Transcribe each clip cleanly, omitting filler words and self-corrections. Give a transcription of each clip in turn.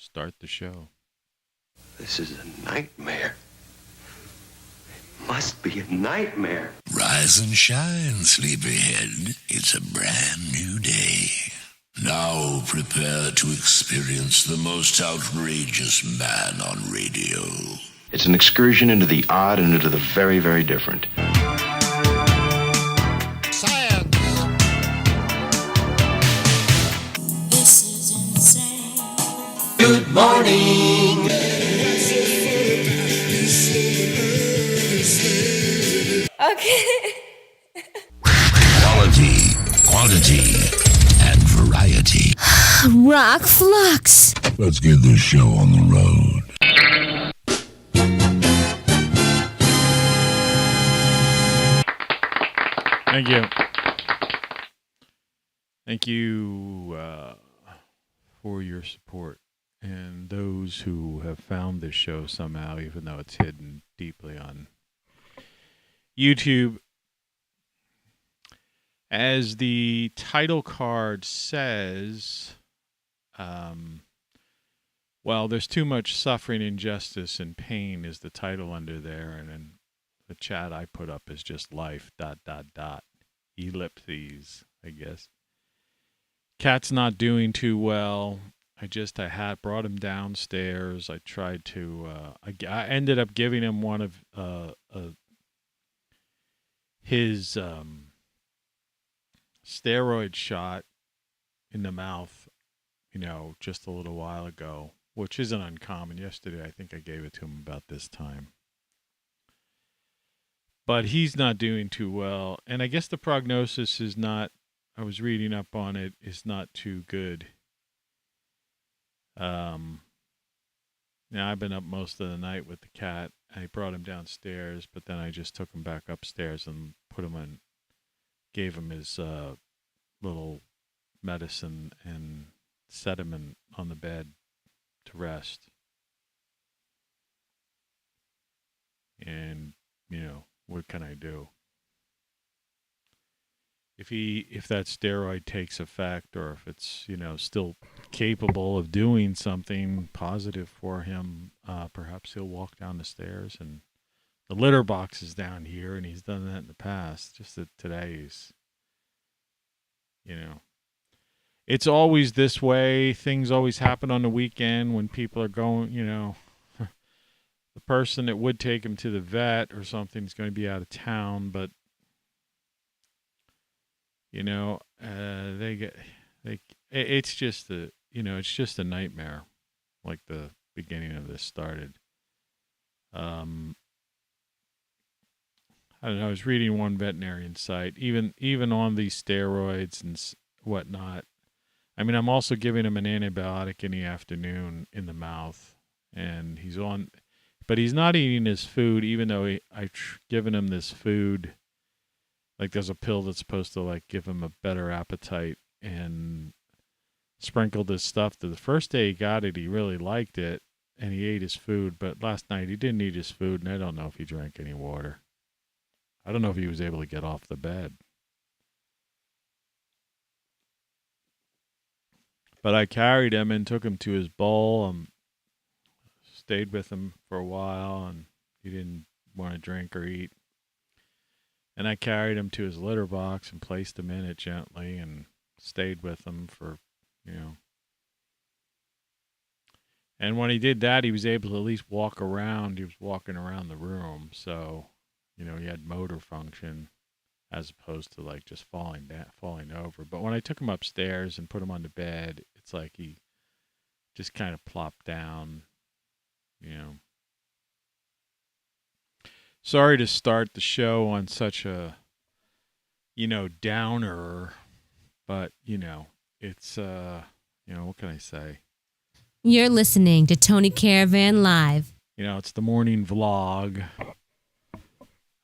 start the show. This is a nightmare. Must be a nightmare. Rise and shine, sleepyhead. It's a brand new day. Now prepare to experience the most outrageous man on radio. It's an excursion into the odd and into the very, very different. Science! This is insane. Good morning. Okay. Quality, quantity, and variety. ROCKFLUX. Let's get this show on the road. Thank you. Thank you for your support and those who have found this show somehow, even though it's hidden deeply on YouTube. As the title card says, well, there's too much suffering, injustice, and pain is the title under there, and then the chat I put up is just life, ... ellipses, I guess. Cat's not doing too well. I brought him downstairs. I tried to, I ended up giving him one of his steroid shot in the mouth, just a little while ago, which isn't uncommon. Yesterday, I think I gave it to him about this time. But he's not doing too well. And I guess the prognosis is not, I was reading up on it, is not too good. Now, I've been up most of the night with the cat. I brought him downstairs, but then I just took him back upstairs and put him in, gave him his little medicine and set him on the bed to rest. And, what can I do? If that steroid takes effect, or if it's, still capable of doing something positive for him, perhaps he'll walk down the stairs. And the litter box is down here, and he's done that in the past. Just that today's, it's always this way. Things always happen on the weekend when people are going, the person that would take him to the vet or something is going to be out of town, but it's just a nightmare, like the beginning of this started. I don't know. I was reading one veterinarian site, even on these steroids and whatnot. I mean, I'm also giving him an antibiotic in the afternoon in the mouth, and but he's not eating his food, even though I've given him this food. Like, there's a pill that's supposed to, give him a better appetite, and sprinkled this stuff. The first day he got it, he really liked it, and he ate his food. But last night, he didn't eat his food, and I don't know if he drank any water. I don't know if he was able to get off the bed. But I carried him and took him to his bowl. Stayed with him for a while, and he didn't want to drink or eat. And I carried him to his litter box and placed him in it gently and stayed with him for, And when he did that, he was able to at least walk around. He was walking around the room. So, he had motor function as opposed to just falling over. But when I took him upstairs and put him on the bed, it's like he just kind of plopped down, Sorry to start the show on such a, downer, but, it's, what can I say? You're listening to Tony Caravan Live. It's the morning vlog.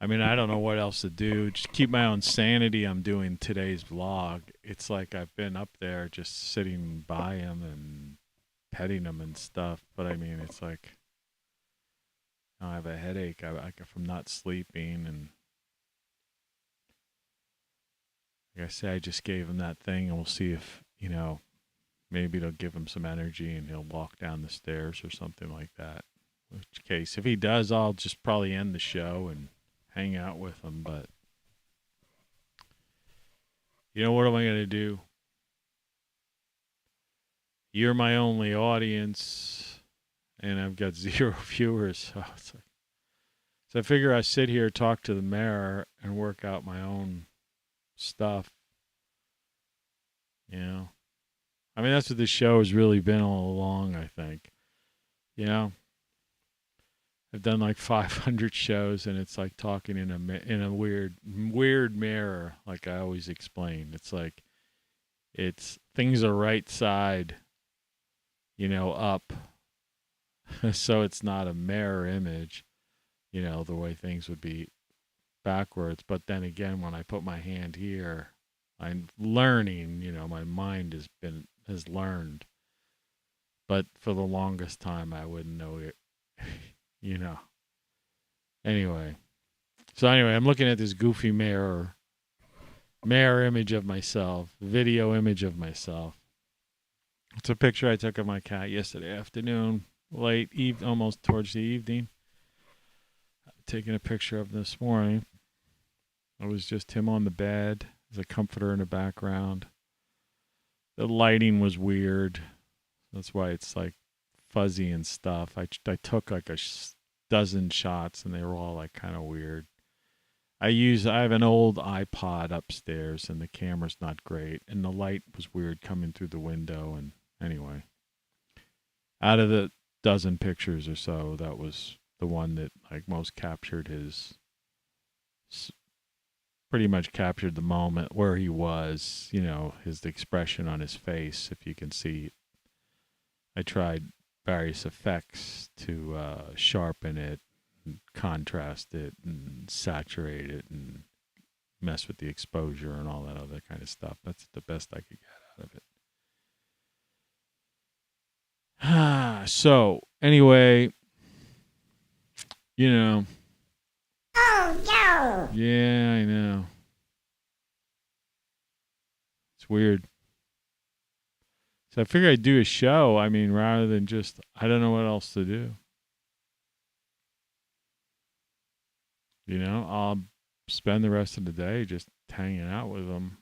I mean, I don't know what else to do. Just keep my own sanity. I'm doing today's vlog. It's like I've been up there just sitting by him and petting him and stuff. But I mean, it's like I have a headache from not sleeping. And like I say, I just gave him that thing, and we'll see if, maybe it'll give him some energy and he'll walk down the stairs or something like that. In which case, if he does, I'll just probably end the show and hang out with him. But, what am I going to do? You're my only audience, and I've got 0 viewers. So I figure I sit here, talk to the mirror, and work out my own stuff. I mean, that's what this show has really been all along, I think. I've done like 500 shows, and it's like talking in a weird mirror, like I always explain. It's like things are right side, up, so it's not a mirror image, the way things would be backwards. But then again, when I put my hand here, I'm learning. My mind has learned, but for the longest time, I wouldn't know it. Anyway, I'm looking at this goofy mirror image of myself, video image of myself. It's a picture I took of my cat yesterday afternoon, almost towards the evening. Taking a picture of this morning. It was just him on the bed. There's a comforter in the background. The lighting was weird. That's why it's like fuzzy and stuff. I took like a dozen shots, and they were all like kind of weird. I have an old iPod upstairs, and the camera's not great, and the light was weird coming through the window. And anyway, out of the dozen pictures or so, that was the one that like most captured pretty much captured the moment where he was, his expression on his face, if you can see. I tried various effects to sharpen it, and contrast it, and saturate it, and mess with the exposure and all that other kind of stuff. That's the best I could get out of it. So, anyway, Oh, no! Yeah, I know. It's weird. So I figured I'd do a show, rather than just, I don't know what else to do. I'll spend the rest of the day just hanging out with them.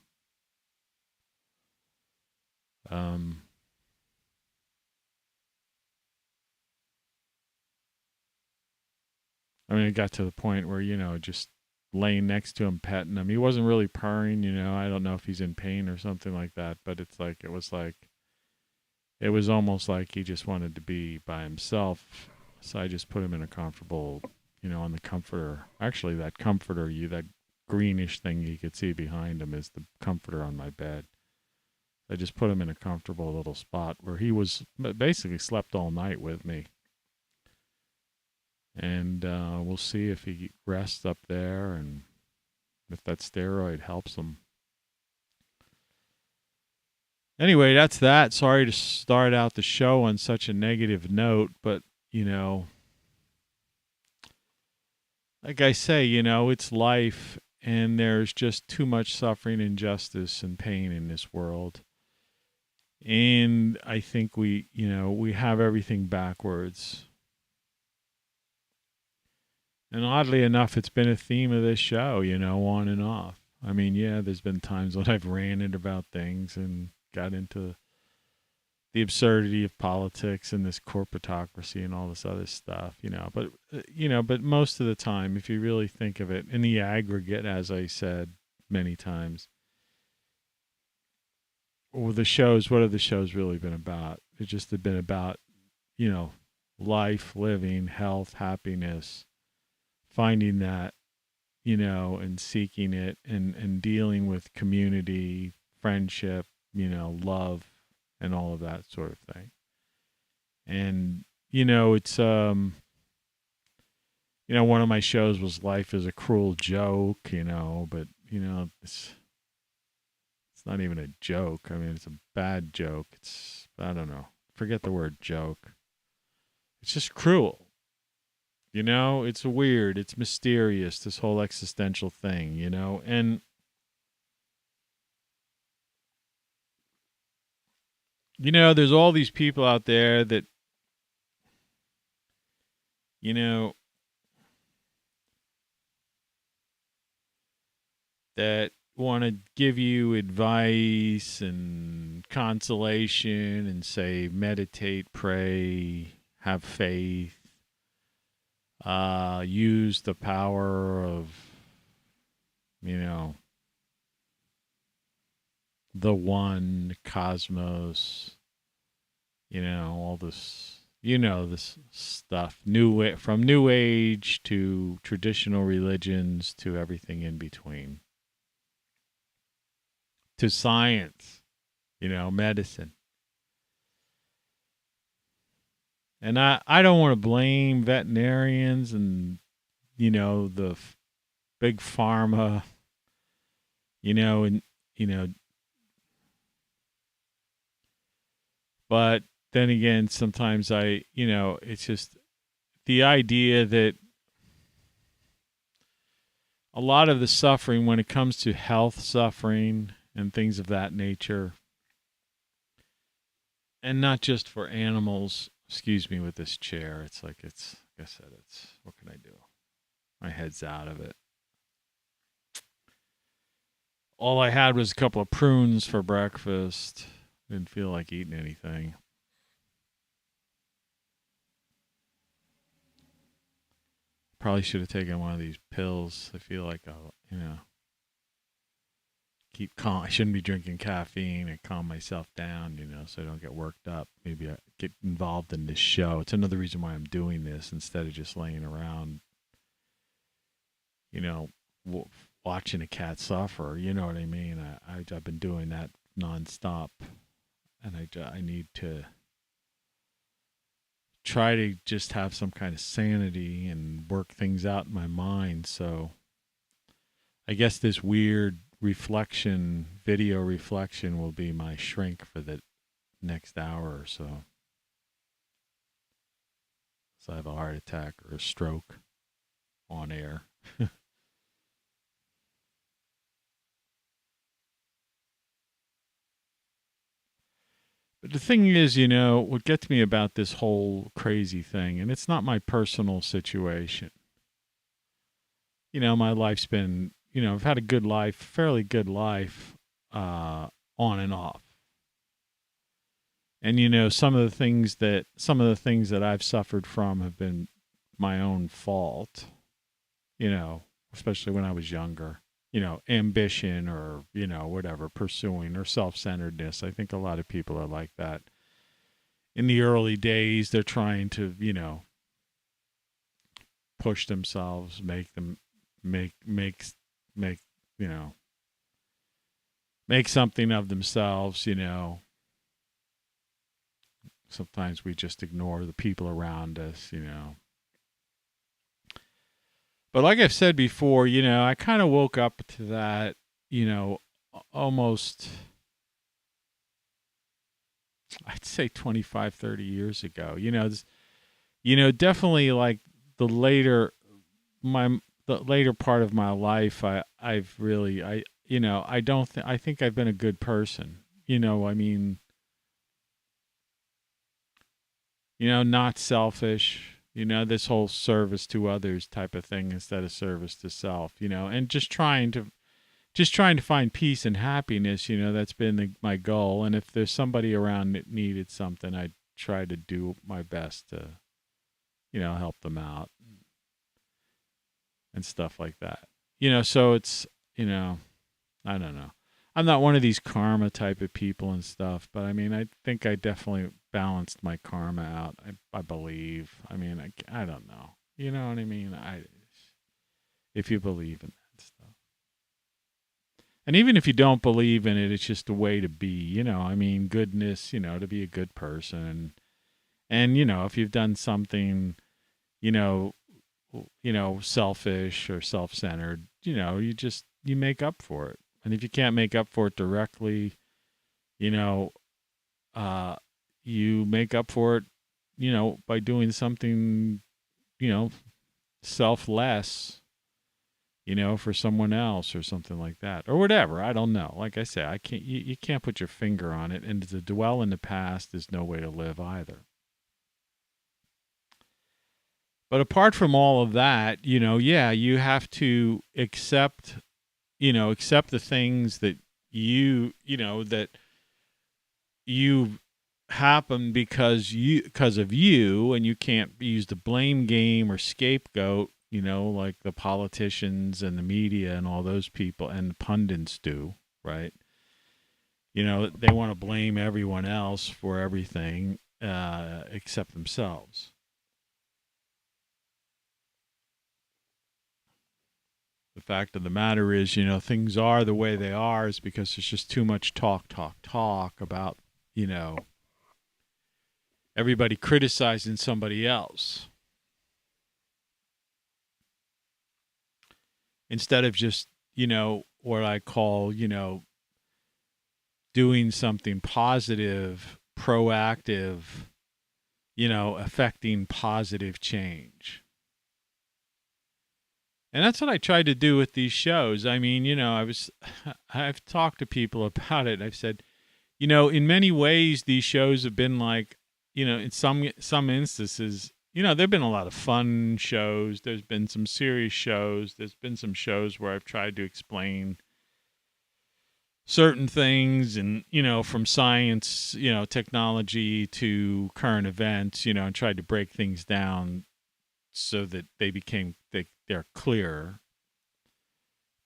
It got to the point where, just laying next to him, petting him. He wasn't really purring, I don't know if he's in pain or something like that, but it was almost like he just wanted to be by himself. So I just put him in a comfortable, on the comforter. Actually, that comforter, that greenish thing you could see behind him is the comforter on my bed. I just put him in a comfortable little spot where he was basically slept all night with me. And we'll see if he rests up there and if that steroid helps him. Anyway, that's that. Sorry to start out the show on such a negative note, but, like I say, it's life, and there's just too much suffering, injustice, and pain in this world. And I think we have everything backwards. And oddly enough, it's been a theme of this show, on and off. There's been times when I've ranted about things and got into the absurdity of politics and this corporatocracy and all this other stuff, but most of the time, if you really think of it in the aggregate, as I said many times, what have the shows really been about? It's just been about, life, living, health, happiness, finding that, and seeking it, and dealing with community, friendship, love, and all of that sort of thing. And, it's, one of my shows was Life is a Cruel Joke, but, it's not even a joke. It's a bad joke. I don't know. Forget the word joke. It's just cruel. It's weird. It's mysterious, this whole existential thing, and there's all these people out there that, you know, that want to give you advice and consolation and say, meditate, pray, have faith, use the power of, the one, cosmos, all this, this stuff, from New Age to traditional religions to everything in between, to science, medicine. And I don't want to blame veterinarians and, the big pharma, and, but then again, sometimes it's just the idea that a lot of the suffering when it comes to health suffering and things of that nature, and not just for animals, excuse me with this chair. It's like, like I said, what can I do? My head's out of it. All I had was a couple of prunes for breakfast. Didn't feel like eating anything. Probably should have taken one of these pills. I feel like I'll, keep calm. I shouldn't be drinking caffeine and calm myself down, so I don't get worked up. Maybe I get involved in this show. It's another reason why I'm doing this instead of just laying around, watching a cat suffer. You know what I mean? I've been doing that nonstop, and I need to try to just have some kind of sanity and work things out in my mind. So I guess this weird video reflection will be my shrink for the next hour or so. So I have a heart attack or a stroke on air. But the thing is, what gets me about this whole crazy thing, and it's not my personal situation. My life's been, I've had a good life, fairly good life, on and off. And, some of the things that I've suffered from have been my own fault, especially when I was younger. Ambition or, whatever, pursuing or self-centeredness. I think a lot of people are like that. In the early days, they're trying to, push themselves, make something of themselves, Sometimes we just ignore the people around us, But like I've said before, I kind of woke up to that, almost, I'd say 25, 30 years ago. Definitely like the later part of my life, I think I've been a good person. Not selfish. This whole service to others type of thing instead of service to self, and just trying to find peace and happiness, that's been my goal. And if there's somebody around that needed something, I try to do my best to, help them out and stuff like that. So it's, I don't know. I'm not one of these karma type of people and stuff, but I think I definitely balanced my karma out. I believe. I don't know. You know what I mean? If you believe in that stuff. And even if you don't believe in it, it's just a way to be, goodness, to be a good person. And if you've done something, selfish or self-centered, you make up for it. And if you can't make up for it directly, you make up for it, by doing something, selfless, for someone else or something like that, or whatever. I don't know. Like I say, I can't. You can't put your finger on it, and to dwell in the past is no way to live either. But apart from all of that, yeah, you have to accept the things that that you happen because of you, and you can't use the blame game or scapegoat, like the politicians and the media and all those people and the pundits do, right? They want to blame everyone else for everything except themselves. The fact of the matter is, things are the way they are is because there's just too much talk about, everybody criticizing somebody else instead of just, what I call, doing something positive, proactive, affecting positive change. And that's what I tried to do with these shows. I mean, I've talked to people about it. I've said, in many ways, these shows have been like, in some instances, there've been a lot of fun shows. There's been some serious shows. There's been some shows where I've tried to explain certain things and, from science, technology to current events, and tried to break things down so that they're clearer.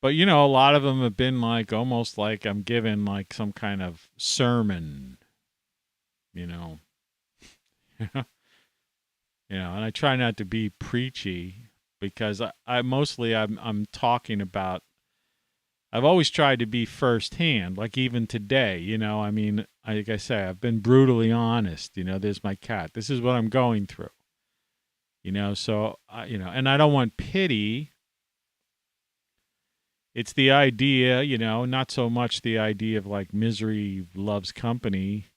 But, a lot of them have been like almost like I'm giving like some kind of sermon, and I try not to be preachy because I'm talking about, I've always tried to be firsthand, like even today, I mean, like I say, I've been brutally honest, there's my cat. This is what I'm going through, so, and I don't want pity. It's the idea, not so much the idea of like misery loves company,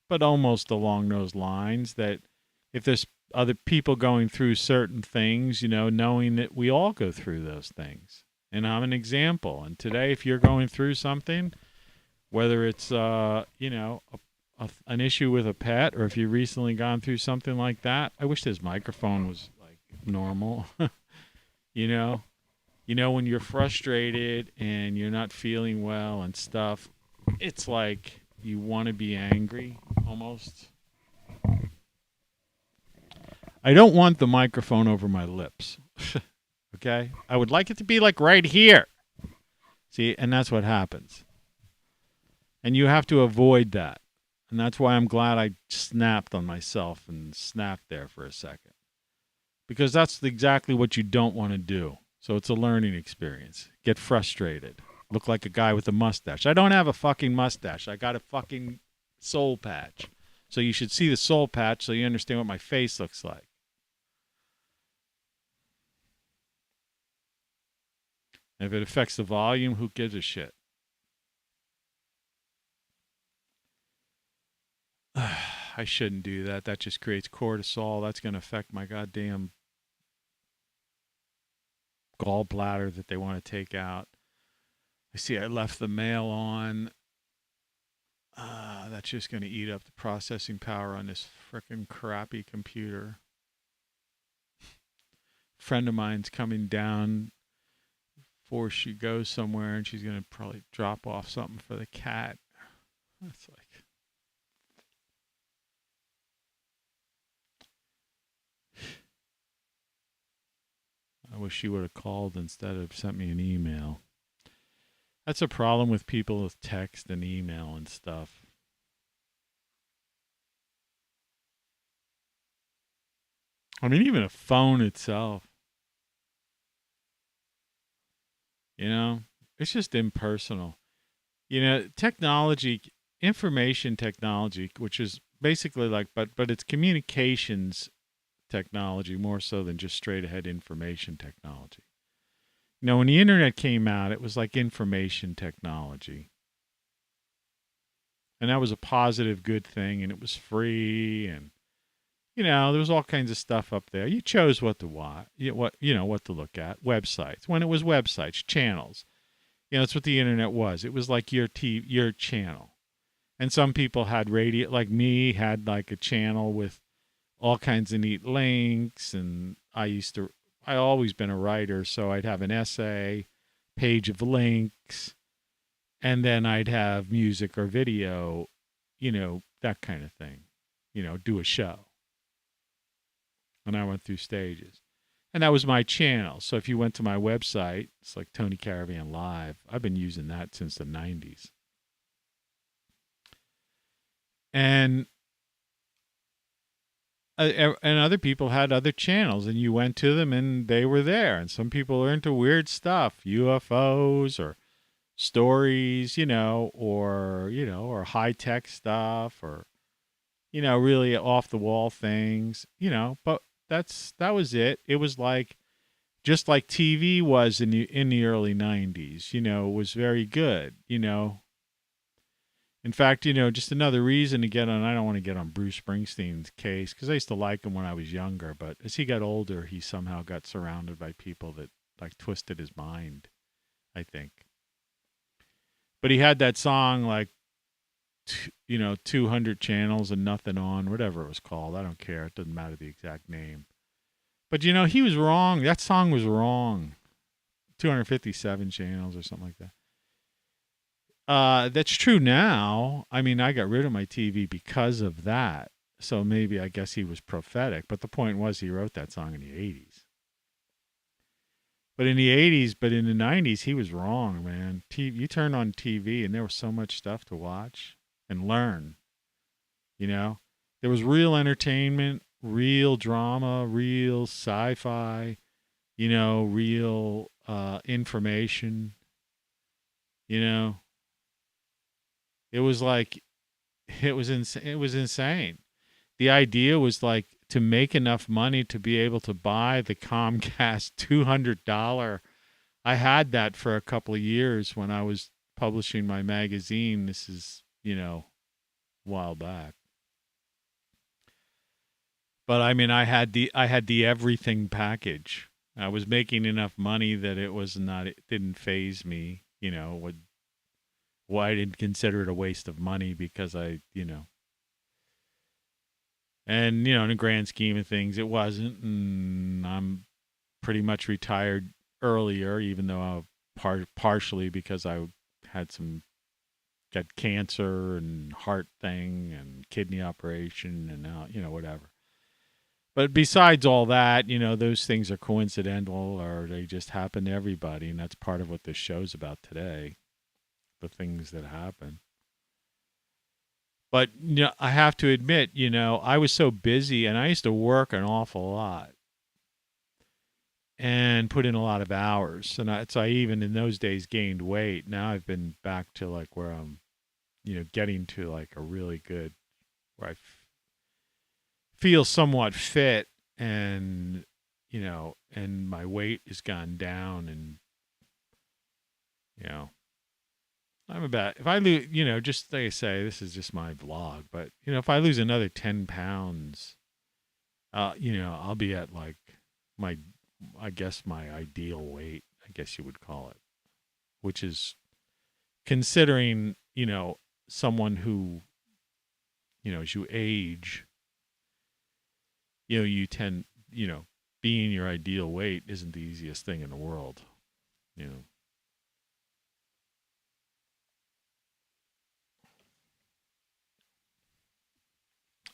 but almost along those lines that if there's other people going through certain things, knowing that we all go through those things. And I'm an example. And today, if you're going through something, whether it's, an issue with a pet or if you've recently gone through something like that, I wish this microphone was like normal, when you're frustrated and you're not feeling well and stuff, it's like you want to be angry almost. I don't want the microphone over my lips. Okay? I would like it to be like right here. See, and that's what happens. And you have to avoid that. And that's why I'm glad I snapped on myself and snapped there for a second. Because that's exactly what you don't want to do. So it's a learning experience. Get frustrated. Look like a guy with a mustache. I don't have a fucking mustache. I got a fucking soul patch. So you should see the soul patch so you understand what my face looks like. If it affects the volume, who gives a shit? I shouldn't do that. That just creates cortisol. That's going to affect my goddamn gallbladder that they want to take out. I see I left the mail on. That's just going to eat up the processing power on this frickin' crappy computer. Friend of mine's coming down before she goes somewhere, and she's going to probably drop off something for the cat. That's like... I wish she would have called instead of sent me an email. That's a problem with people with text and email and stuff. I mean, even a phone itself. It's just impersonal. Technology, information technology, which is basically like, but it's communications technology more so than just straight ahead information technology. When the internet came out, it was like information technology. And that was a positive, good thing, and it was free, and There was all kinds of stuff up there. You chose what to watch, what to look at. Websites. When it was websites, channels. That's what the internet was. It was like your channel. And some people had radio, like me, had like a channel with all kinds of neat links. And I always been a writer, so I'd have an essay, page of links, and then I'd have music or video, that kind of thing, do a show. And I went through stages. And that was my channel. So if you went to my website, it's like Tony Caravan Live. I've been using that since the 90s. And other people had other channels, and you went to them and they were there. And some people are into weird stuff, UFOs or stories, or high-tech stuff, or, really off-the-wall things, but that was it. It was like, just like TV was in the early 90s, it was very good, In fact, just another reason to get on, I don't want to get on Bruce Springsteen's case, because I used to like him when I was younger, but as he got older, he somehow got surrounded by people that, like, twisted his mind, I think. But he had that song, like, 200 channels and nothing on, whatever it was called. I don't care. It doesn't matter the exact name. But, he was wrong. That song was wrong. 257 channels or something like that. That's true now. I mean, I got rid of my TV because of that. So maybe I guess he was prophetic. But the point was he wrote that song in the 80s. But in the 90s, he was wrong, man. You turn on TV and there was so much stuff to watch and learn. There was real entertainment, real drama, real sci-fi, real information. It was like, it was insane. The idea was like to make enough money to be able to buy the Comcast $200. I had that for a couple of years when I was publishing my magazine. This is, a while back. But I mean, I had the everything package. I was making enough money that it didn't faze me, I didn't consider it a waste of money because and, in the grand scheme of things, it wasn't. And I'm pretty much retired earlier, even though partially because I got cancer and heart thing and kidney operation and now, whatever. But besides all that, those things are coincidental or they just happen to everybody. And that's part of what this show's about today, the things that happen. But, I have to admit, I was so busy and I used to work an awful lot and put in a lot of hours. And I even in those days gained weight. Now I've been back to like where I'm, getting to like a really good, where I feel somewhat fit and, and my weight has gone down and, I'm about, if I lose, just like I say, this is just my vlog, but, if I lose another 10 pounds, I'll be at like my ideal weight, I guess you would call it, which is considering, someone who, as you age, you tend, being your ideal weight isn't the easiest thing in the world,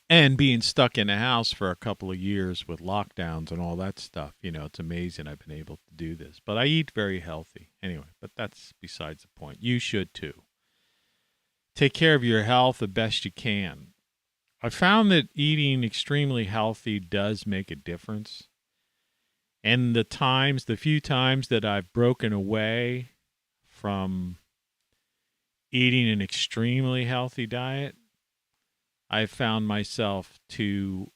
And being stuck in a house for a couple of years with lockdowns and all that stuff, it's amazing I've been able to do this. But I eat very healthy. Anyway, but that's besides the point. You should too. Take care of your health the best you can. I found that eating extremely healthy does make a difference. And the few times that I've broken away from eating an extremely healthy diet, I found myself to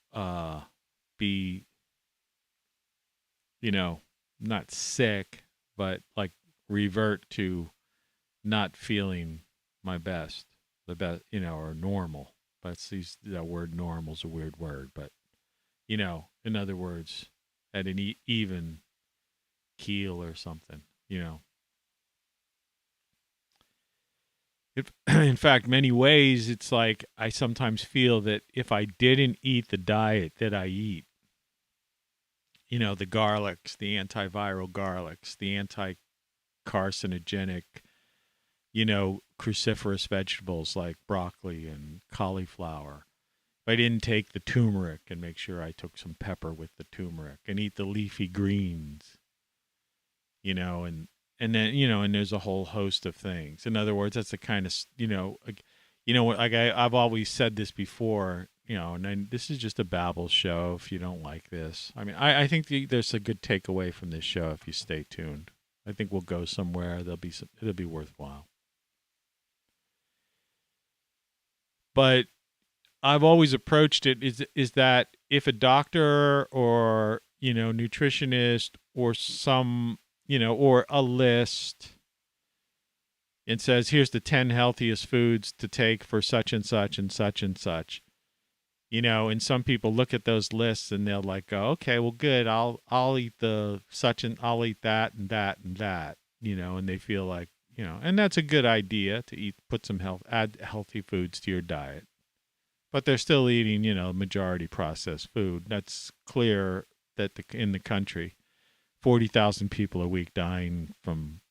be, not sick, but like revert to not feeling my best, or normal. But that word normal is a weird word, but In other words, at an even keel or something. In fact, many ways, it's like I sometimes feel that if I didn't eat the diet that I eat, the garlics, the antiviral garlics, the anti-carcinogenic, cruciferous vegetables like broccoli and cauliflower. If I didn't take the turmeric and make sure I took some pepper with the turmeric and eat the leafy greens, and then, and there's a whole host of things. In other words, that's the kind of, I've always said this before, and then this is just a babble show if you don't like this. I mean, I think there's a good takeaway from this show if you stay tuned. I think we'll go somewhere. It'll be worthwhile. But I've always approached it is that if a doctor or, nutritionist or some, or a list, and says, here's the 10 healthiest foods to take for such and such and such and such, and some people look at those lists and they'll like go, okay, well, good. I'll eat the such and I'll eat that and that and that, and they feel like, and that's a good idea to add healthy foods to your diet. But they're still eating, majority processed food. That's clear that in the country, 40,000 people a week dying from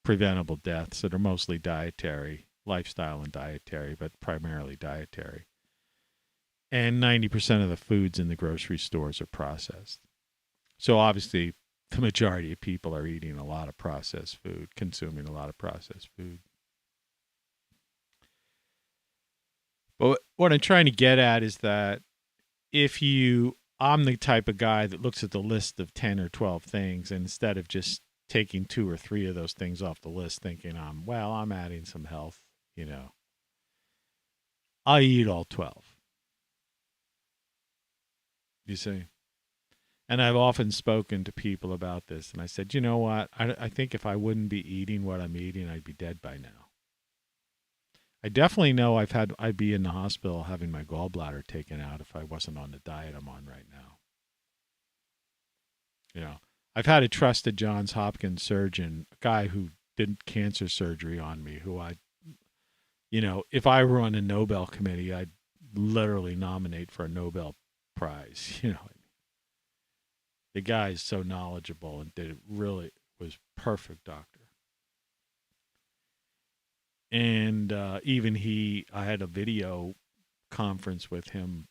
preventable deaths that are mostly dietary, lifestyle and dietary, but primarily dietary. And 90% of the foods in the grocery stores are processed. So obviously, the majority of people are eating a lot of processed food, consuming a lot of processed food. But what I'm trying to get at is that I'm the type of guy that looks at the list of 10 or 12 things, and instead of just taking 2 or 3 of those things off the list thinking I'm adding some health, I eat all 12. You see? And I've often spoken to people about this, and I said, you know what? I think if I wouldn't be eating what I'm eating, I'd be dead by now. I definitely know I'd be in the hospital having my gallbladder taken out if I wasn't on the diet I'm on right now. I've had a trusted Johns Hopkins surgeon, a guy who did cancer surgery on me, who if I were on a Nobel committee, I'd literally nominate for a Nobel Prize. The guy is so knowledgeable and was perfect doctor. And even I had a video conference with him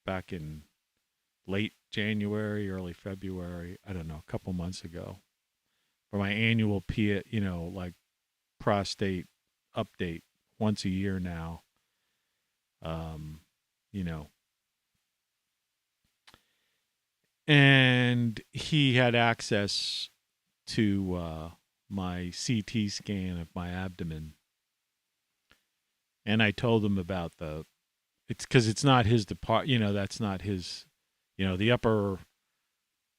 back in late January, early February, I don't know, a couple months ago, for my annual prostate update once a year now. And he had access to my CT scan of my abdomen. And I told him about it's because it's not his that's not his, the upper,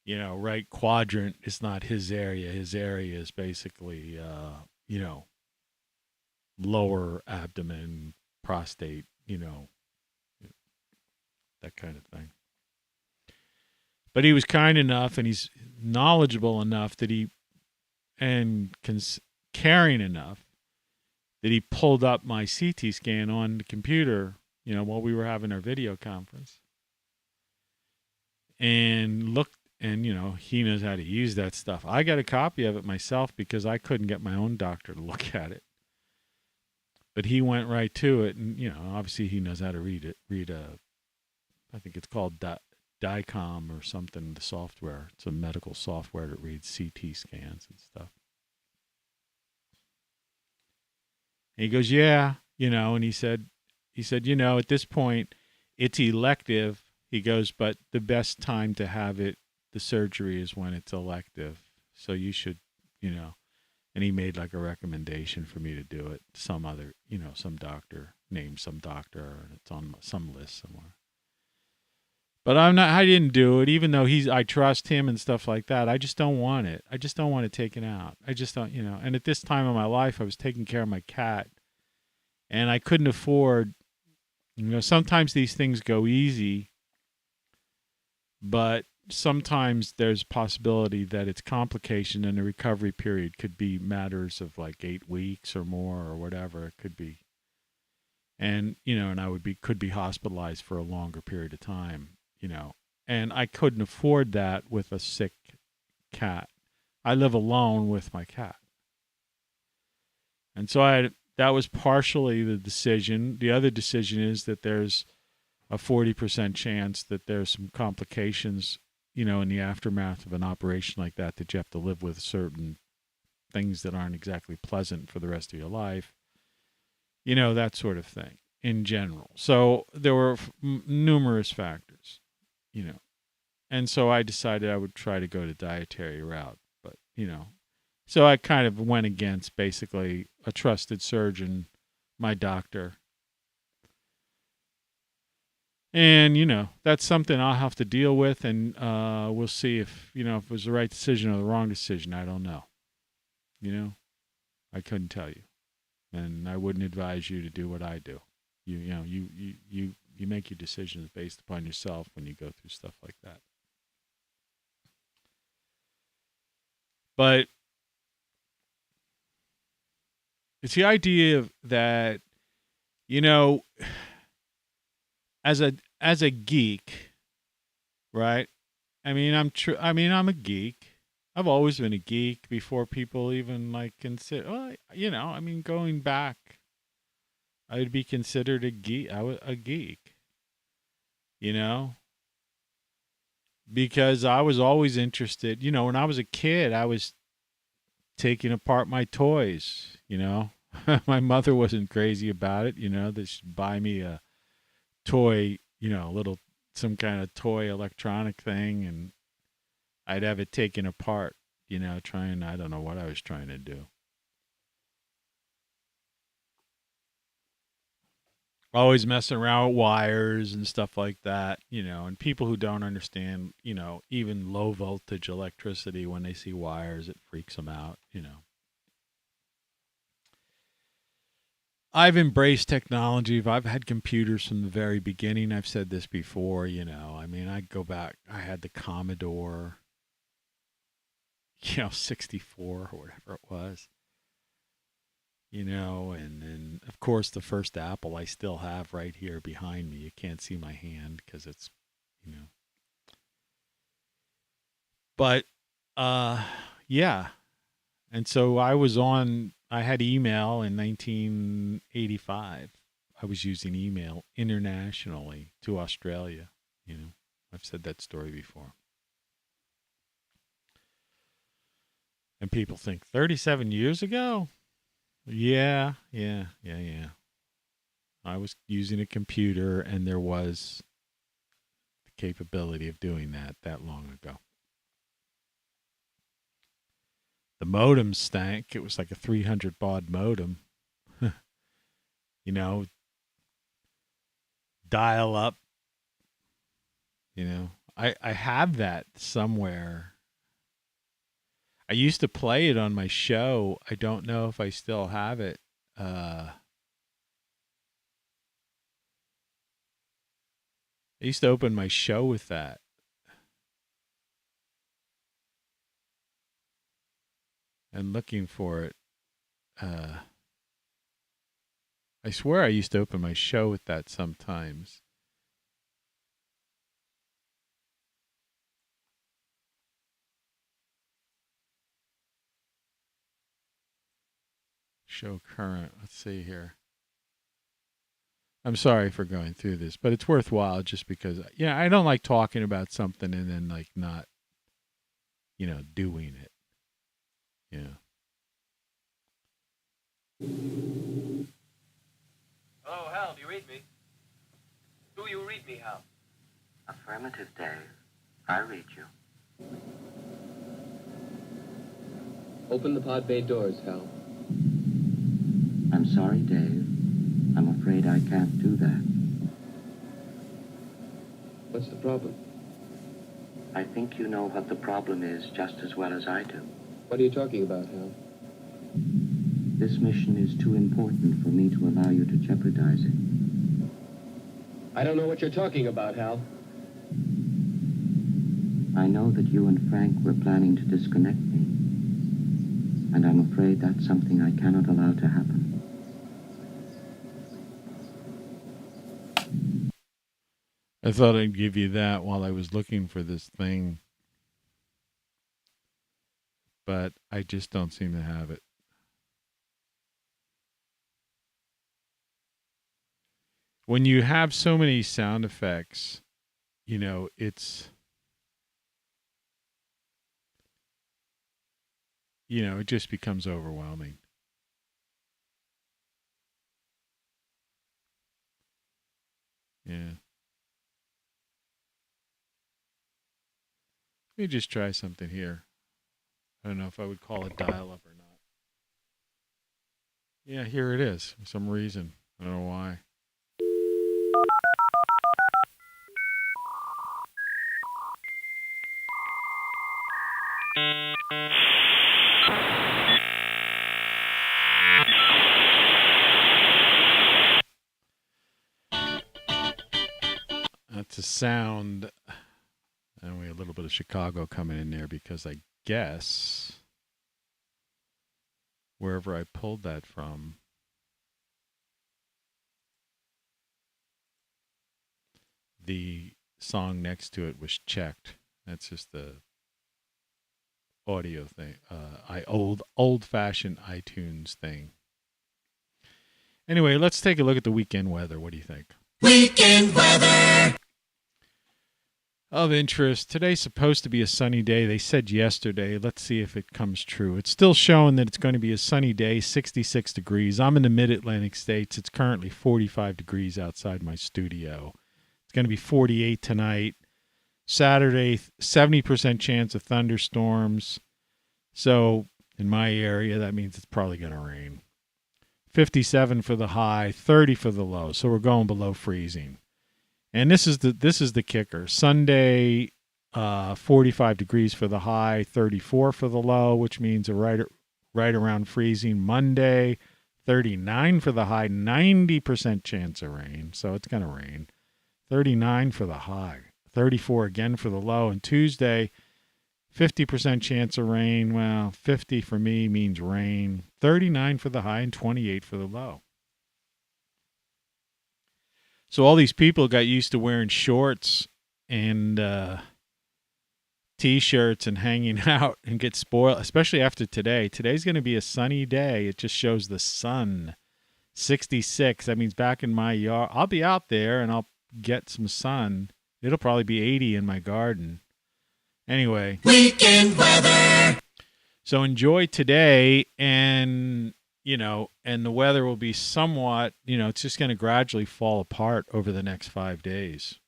right quadrant is not his area. His area is basically, lower abdomen, prostate, that kind of thing. But he was kind enough and he's knowledgeable enough caring enough that he pulled up my CT scan on the computer, while we were having our video conference. And looked, and, he knows how to use that stuff. I got a copy of it myself because I couldn't get my own doctor to look at it. But he went right to it, and, obviously he knows how to read it. I think it's called DICOM or something, the software. It's a medical software that reads CT scans and stuff. And he goes, yeah, and he said, at this point, it's elective. He goes, but the best time to have the surgery is when it's elective. So you should, and he made like a recommendation for me to do it. Some other, some doctor, named some doctor, and it's on some list somewhere. But I didn't do it, even though I trust him and stuff like that. I just don't want it. I just don't want it taken out. I just don't, and at this time of my life, I was taking care of my cat and I couldn't afford, sometimes these things go easy But sometimes there's possibility that it's complication and the recovery period could be matters of like 8 weeks or more or whatever it could be. And, and I could be hospitalized for a longer period of time, and I couldn't afford that with a sick cat. I live alone with my cat. And so that was partially the decision. The other decision is that there's a 40% chance that there's some complications, in the aftermath of an operation like that you have to live with certain things that aren't exactly pleasant for the rest of your life, that sort of thing in general. So there were numerous factors, and so I decided I would try to go the dietary route, but, so I kind of went against basically a trusted surgeon, my doctor. And, that's something I'll have to deal with, and we'll see if it was the right decision or the wrong decision. I don't know. I couldn't tell you. And I wouldn't advise you to do what I do. You make your decisions based upon yourself when you go through stuff like that. But it's the idea of that, as a geek, right? I'm a geek. I've always been a geek before people even like consider. Well, going back, I would be considered a geek. I was a geek, because I was always interested. When I was a kid, I was taking apart my toys. My mother wasn't crazy about it. That she'd buy me a toy, some kind of toy electronic thing, and I'd have it taken apart, I don't know what I was trying to do. Always messing around with wires and stuff like that, and people who don't understand, even low voltage electricity, when they see wires, it freaks them out, I've embraced technology. I've had computers from the very beginning. I've said this before, I go back. I had the Commodore, 64 or whatever it was, and then, of course, the first Apple I still have right here behind me. You can't see my hand because it's, But, yeah. And so I had email in 1985. I was using email internationally to Australia. I've said that story before. And people think 37 years ago? Yeah. I was using a computer, and there was the capability of doing that long ago. The modem stank. It was like a 300 baud modem. Dial up. I have that somewhere. I used to play it on my show. I don't know if I still have it. I used to open my show with that. And looking for it. I swear I used to open my show with that sometimes. Show current. Let's see here. I'm sorry for going through this, but it's worthwhile just because, I don't like talking about something and then like not, doing it. Oh, Hal, do you read me? Do you read me, Hal? Affirmative, Dave. I read you. Open the pod bay doors, Hal. I'm sorry, Dave. I'm afraid I can't do that. What's the problem? I think you know what the problem is just as well as I do. What are you talking about, Hal? This mission is too important for me to allow you to jeopardize it. I don't know what you're talking about, Hal. I know that you and Frank were planning to disconnect me, and I'm afraid that's something I cannot allow to happen. I thought I'd give you that while I was looking for this thing, but I just don't seem to have it. When you have so many sound effects, you know, it just becomes overwhelming. Yeah. Let me just try something here. I don't know if I would call it dial up or not. Yeah, here it is for some reason. I don't know why. That's a sound. And we have a little bit of Chicago coming in there because I guess wherever I pulled that from, the song next to it was checked. That's just the audio thing. Old fashioned iTunes thing. Anyway, let's take a look at the weekend weather. What do you think? Weekend weather. Of interest, today's supposed to be a sunny day. They said yesterday. Let's see if it comes true. It's still showing that it's going to be a sunny day, 66 degrees. I'm in the mid-Atlantic states. It's currently 45 degrees outside my studio. It's going to be 48 tonight. Saturday, 70% chance of thunderstorms. So in my area, that means it's probably going to rain. 57 for the high, 30 for the low. So we're going below freezing. And this is the kicker. Sunday, 45 degrees for the high, 34 for the low, which means right around freezing. Monday, 39 for the high, 90% chance of rain. So it's going to rain. 39 for the high, 34 again for the low. And Tuesday, 50% chance of rain. Well, 50 for me means rain. 39 for the high and 28 for the low. So all these people got used to wearing shorts and T-shirts and hanging out and get spoiled, especially after today. Today's going to be a sunny day. It just shows the sun. 66. That means back in my yard. I'll be out there and I'll get some sun. It'll probably be 80 in my garden. Anyway. Weekend weather. So enjoy today and the weather will be somewhat, it's just going to gradually fall apart over the next 5 days.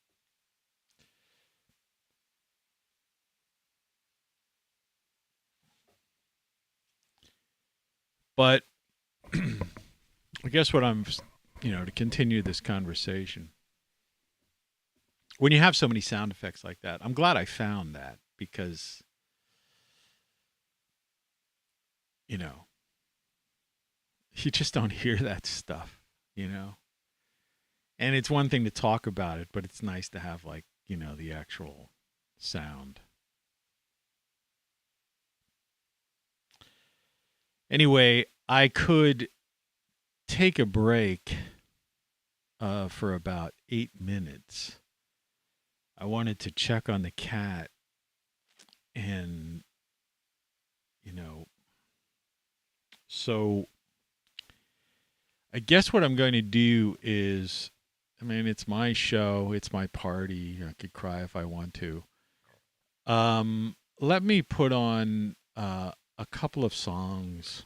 But I guess what I'm, to continue this conversation, when you have so many sound effects like that, I'm glad I found that because, you just don't hear that stuff, And it's one thing to talk about it, but it's nice to have the actual sound. Anyway, I could take a break for about 8 minutes. I wanted to check on the cat and, so I guess what I'm going to do is, it's my show, it's my party. I could cry if I want to. Let me put on a couple of songs.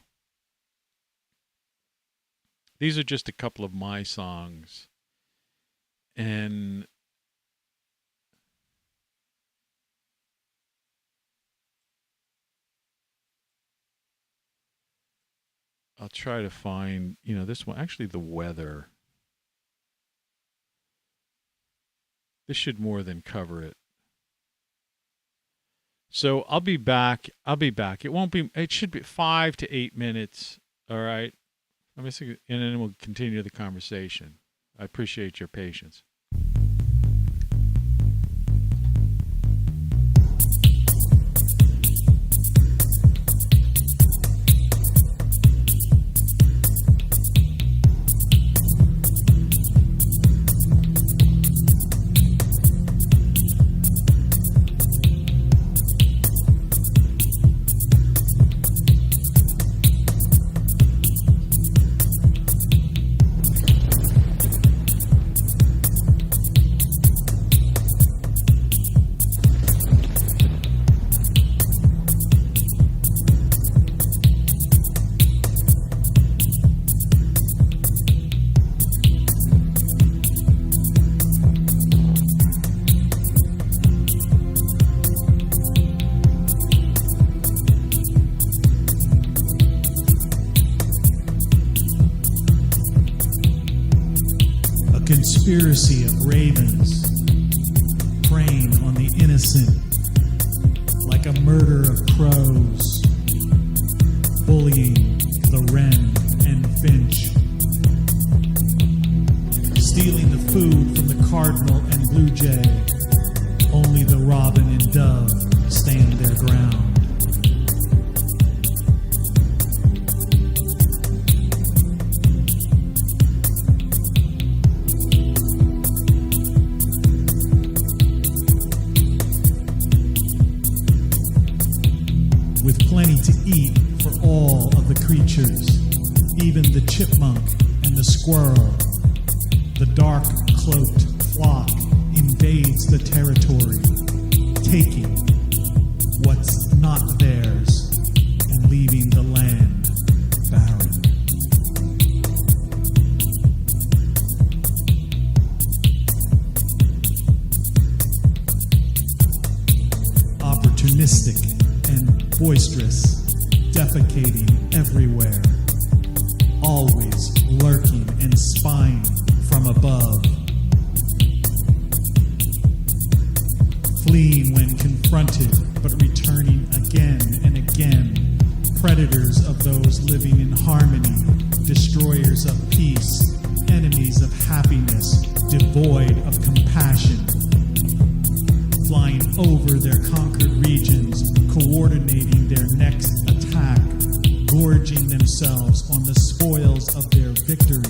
These are just a couple of my songs. And I'll try to find, this one. Actually, the weather. This should more than cover it. So I'll be back. It should be 5 to 8 minutes. All right. And then we'll continue the conversation. I appreciate your patience. conspiracy of ravens preying on the innocent like a murder of crows, bullying the wren and finch, stealing the food from the cardinal and blue jay. Only the robin and dove stand their ground. With plenty to eat for all of the creatures, even the chipmunk and the squirrel, the dark-cloaked flock invades the territory, taking what's not theirs and leaving the land barren. Opportunistic and boisterous, defecating everywhere, always lurking and spying from above, fleeing when confronted, but returning again and again, predators of those living in harmony, destroyers of peace, enemies of happiness, devoid of compassion, flying over their conquered regions, coordinating their next attack, gorging themselves on the spoils of their victory,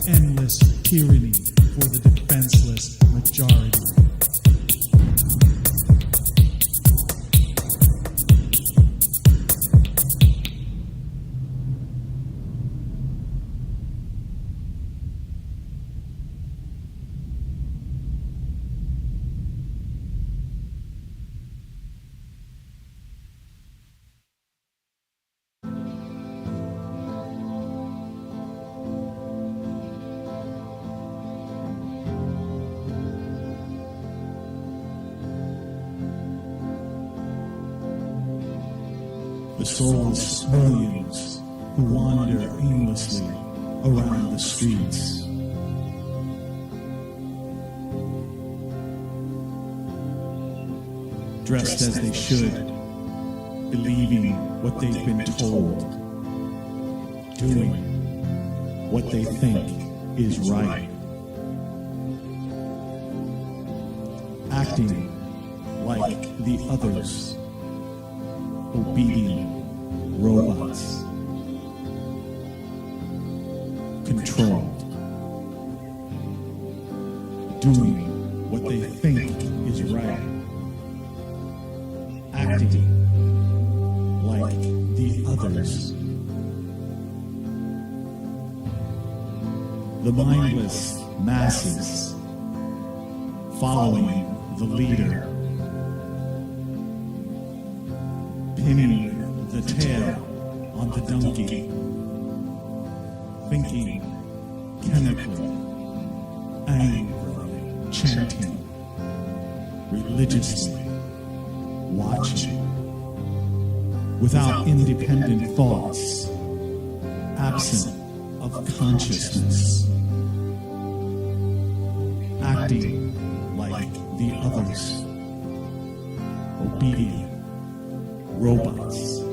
endless tyranny for the defenseless majority. The soulless millions who wander aimlessly around the streets. Dressed as they should, believing what they've been told, doing what they think is right, acting like the others, obedient robots, controlled, doing what they think is right, acting like the others. The mindless masses following the leader, pinning the tail on the donkey, thinking chemically, angrily, chanting, religiously, watching, without independent thoughts, absent of consciousness, acting like the others, obedient robots,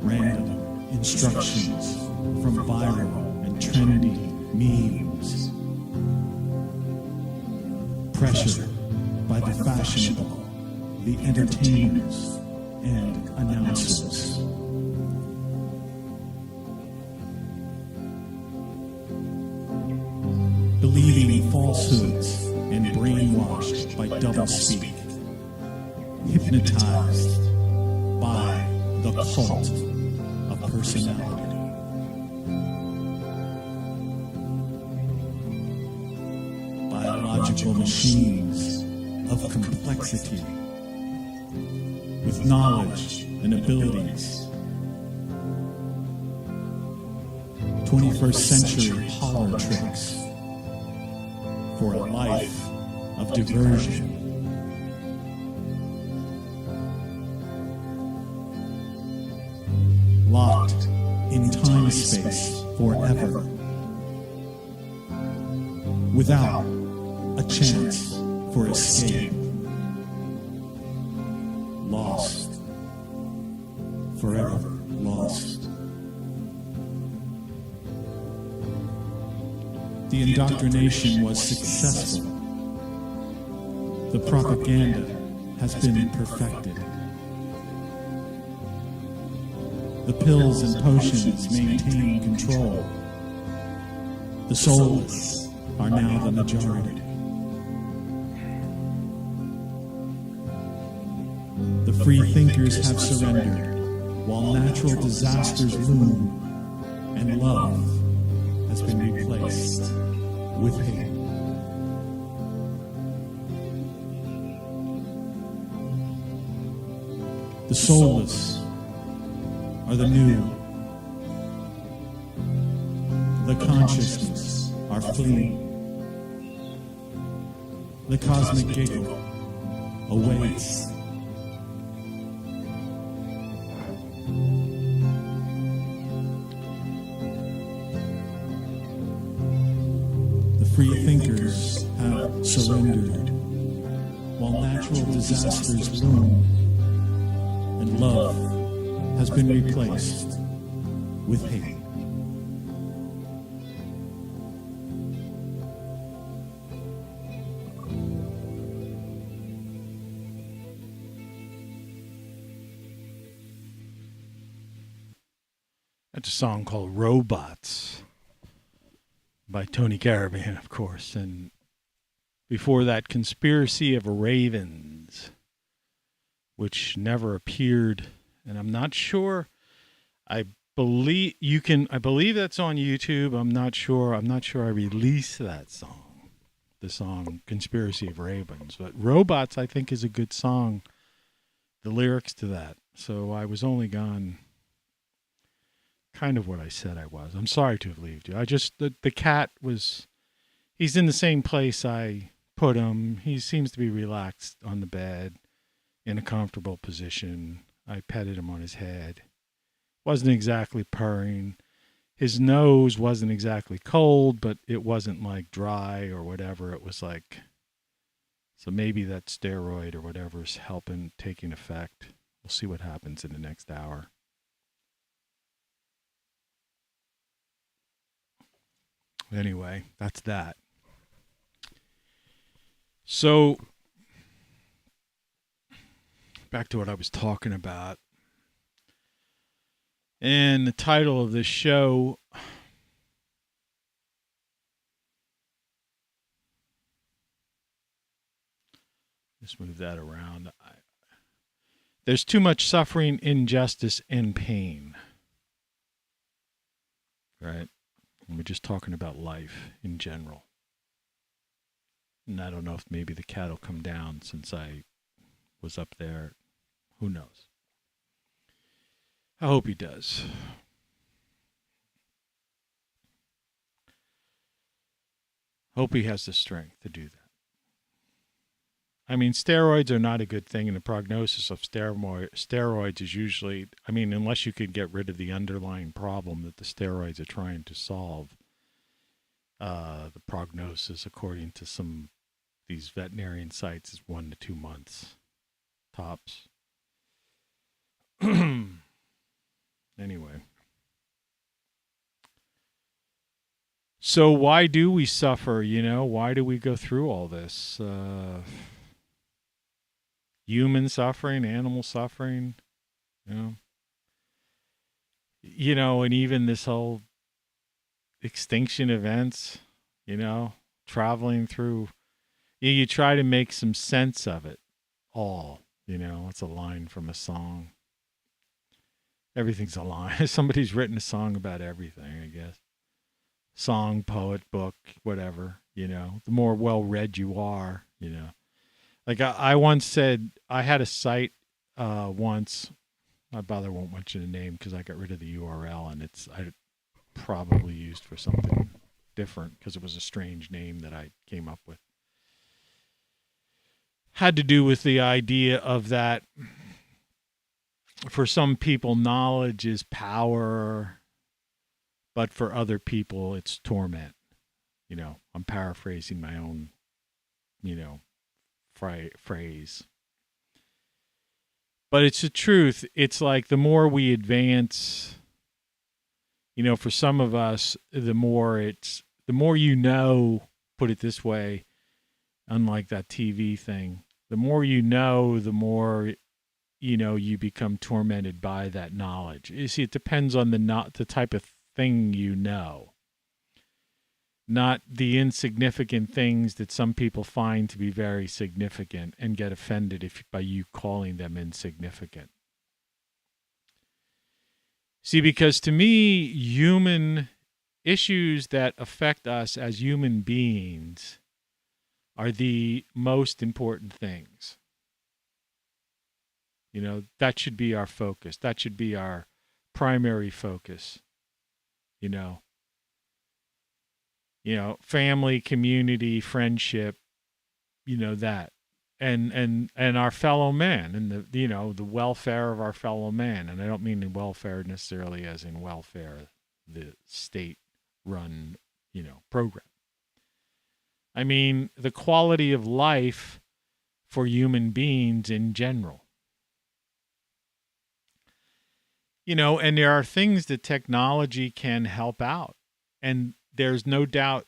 random instructions from viral and trendy memes, pressured by the fashionable, the entertainers and announcers. Believing falsehoods and brainwashed by doublespeak, hypnotized by the cult of personality. Biological machines of complexity, with knowledge and abilities. 21st century parlor tricks for a life of diversion. Locked in time-space forever, without a chance for escape. Lost, forever lost. The indoctrination was successful. The propaganda has been perfected. The pills and potions maintain control. The soulless are now the majority. The free thinkers have surrendered, while natural disasters loom, and love has been replaced with hate. The soulless are the new. The consciousness are fleeing. The cosmic giggle awaits. The free thinkers have surrendered, while natural disasters loom, and love has been replaced with hate. That's a song called Robots by Tony Caravan, of course. And before that, Conspiracy of Ravens, which never appeared. And I'm not sure. I believe that's on YouTube. I'm not sure I released that song. The song Conspiracy of Ravens. But Robots, I think, is a good song. The lyrics to that. So I was only gone kind of what I said I was. I'm sorry to have left you. The cat was, he's in the same place I put him. He seems to be relaxed on the bed in a comfortable position. I petted him on his head. Wasn't exactly purring. His nose wasn't exactly cold, but it wasn't like dry or whatever. It was like, so maybe that steroid or whatever is taking effect. We'll see what happens in the next hour. Anyway, that's that. So, back to what I was talking about. And the title of this show, let's move that around. There's too much suffering, injustice, and pain. Right? And we're just talking about life in general. And I don't know if maybe the cat will come down since I was up there. Who knows? I hope he does. Hope he has the strength to do that. I mean, steroids are not a good thing, and the prognosis of steroids is usually, unless you could get rid of the underlying problem that the steroids are trying to solve, the prognosis, according to these veterinarian sites, is 1 to 2 months, tops. Anyway. So why do we suffer, Why do we go through all this? Human suffering, animal suffering, and even this whole extinction events, traveling through, you try to make some sense of it all, it's a line from a song. Everything's a line. Somebody's written a song about everything, I guess. Song, poet, book, whatever, the more well-read you are, Like I once said, I had a site once. I won't mention the name because I got rid of the URL, and I probably used for something different because it was a strange name that I came up with. Had to do with the idea of that for some people, knowledge is power, but for other people, it's torment. I'm paraphrasing my own, phrase. But it's the truth. It's like the more we advance, for some of us, the more put it this way, unlike that TV thing, the more the more, you become tormented by that knowledge. You see, it depends on the type of thing not the insignificant things that some people find to be very significant and get offended by you calling them insignificant. See, because to me, human issues that affect us as human beings are the most important things. That should be our focus. That should be our primary focus. Family, community, friendship, that. And our fellow man, and the welfare of our fellow man. And I don't mean the welfare necessarily as in welfare, the state-run, program. I mean the quality of life for human beings in general. And there are things that technology can help out. And there's no doubt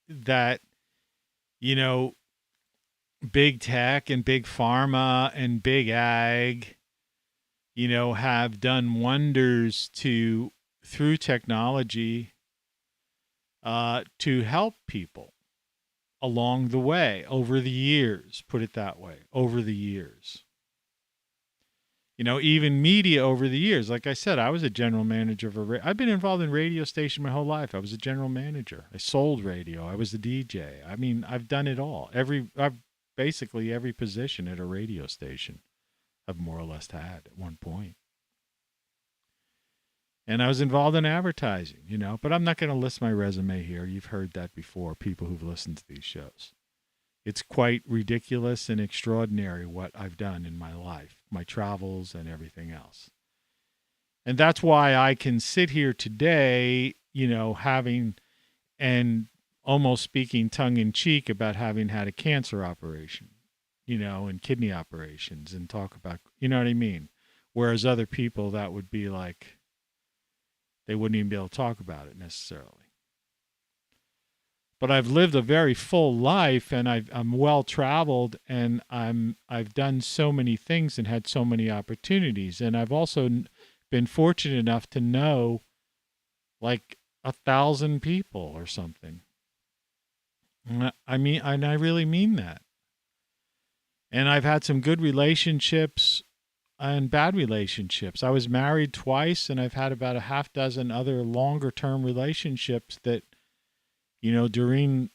that, big tech and big pharma and big ag, have done wonders through technology, to help people along the way, over the years, put it that way, over the years. Even media over the years. Like I said, I was a general manager of I've been involved in radio station my whole life. I was a general manager. I sold radio. I was a DJ. I mean, I've done it all. Basically every position at a radio station I've more or less had at one point. And I was involved in advertising, but I'm not going to list my resume here. You've heard that before, people who've listened to these shows. It's quite ridiculous and extraordinary what I've done in my life, my travels and everything else. And that's why I can sit here today, having and almost speaking tongue in cheek about having had a cancer operation, and kidney operations, and talk about, what I mean? Whereas other people, that would be like, they wouldn't even be able to talk about it necessarily. But I've lived a very full life, and I'm well traveled, and I've done so many things and had so many opportunities. And I've also been fortunate enough to know like 1,000 people or something. I mean, and I really mean that. And I've had some good relationships and bad relationships. I was married twice, and I've had about a half dozen other longer term relationships that, during,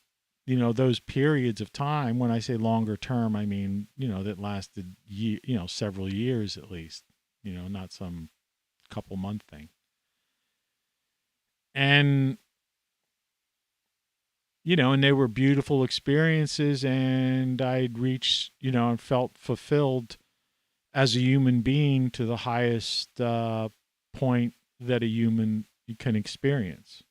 those periods of time, when I say longer term, I mean, that lasted, several years at least, not some couple month thing. And, and they were beautiful experiences, and I'd reached, and felt fulfilled as a human being to the highest point that a human can experience.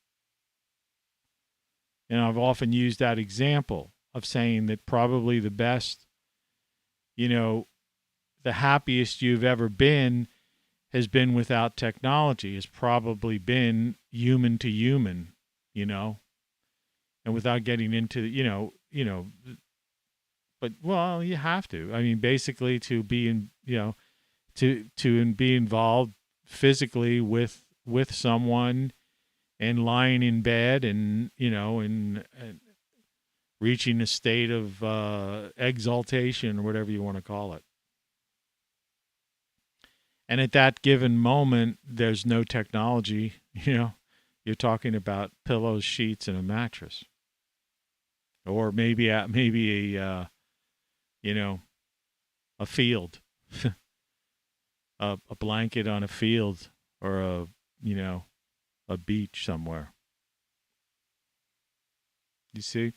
And I've often used that example of saying that probably the best, the happiest you've ever been has been without technology, has probably been human to human, and without getting into, but, well, you have to. I mean, basically to be in, to be involved physically with someone, and lying in bed, and and reaching a state of exaltation, or whatever you want to call it. And at that given moment, there's no technology. You're talking about pillows, sheets, and a mattress, or maybe a field, a blanket on a field, or a beach somewhere. You see?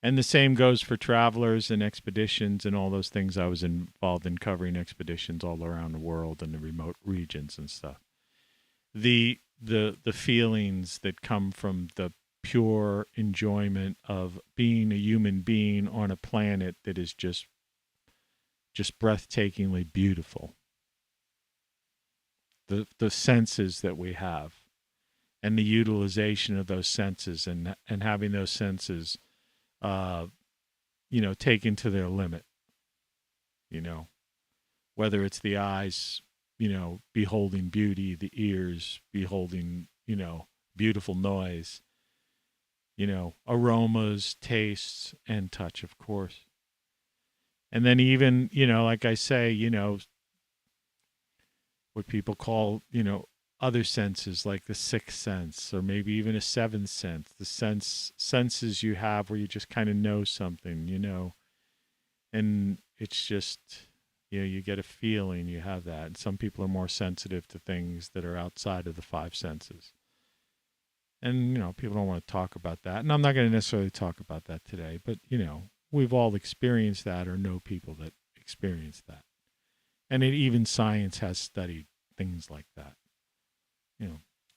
And the same goes for travelers and expeditions and all those things. I was involved in covering expeditions all around the world in the remote regions and stuff. The feelings that come from the pure enjoyment of being a human being on a planet that is just breathtakingly beautiful. The senses that we have, and the utilization of those senses, and having those senses taken to their limit, whether it's the eyes, beholding beauty, the ears beholding, beautiful noise, aromas, tastes, and touch, of course. And then even, like I say, what people call, other senses, like the sixth sense, or maybe even a seventh sense, the senses you have where you just kind of know something, and it's just, you get a feeling, you have that. And some people are more sensitive to things that are outside of the five senses. And, people don't want to talk about that. And I'm not going to necessarily talk about that today, but, we've all experienced that or know people that experience that. And even science has studied things like that.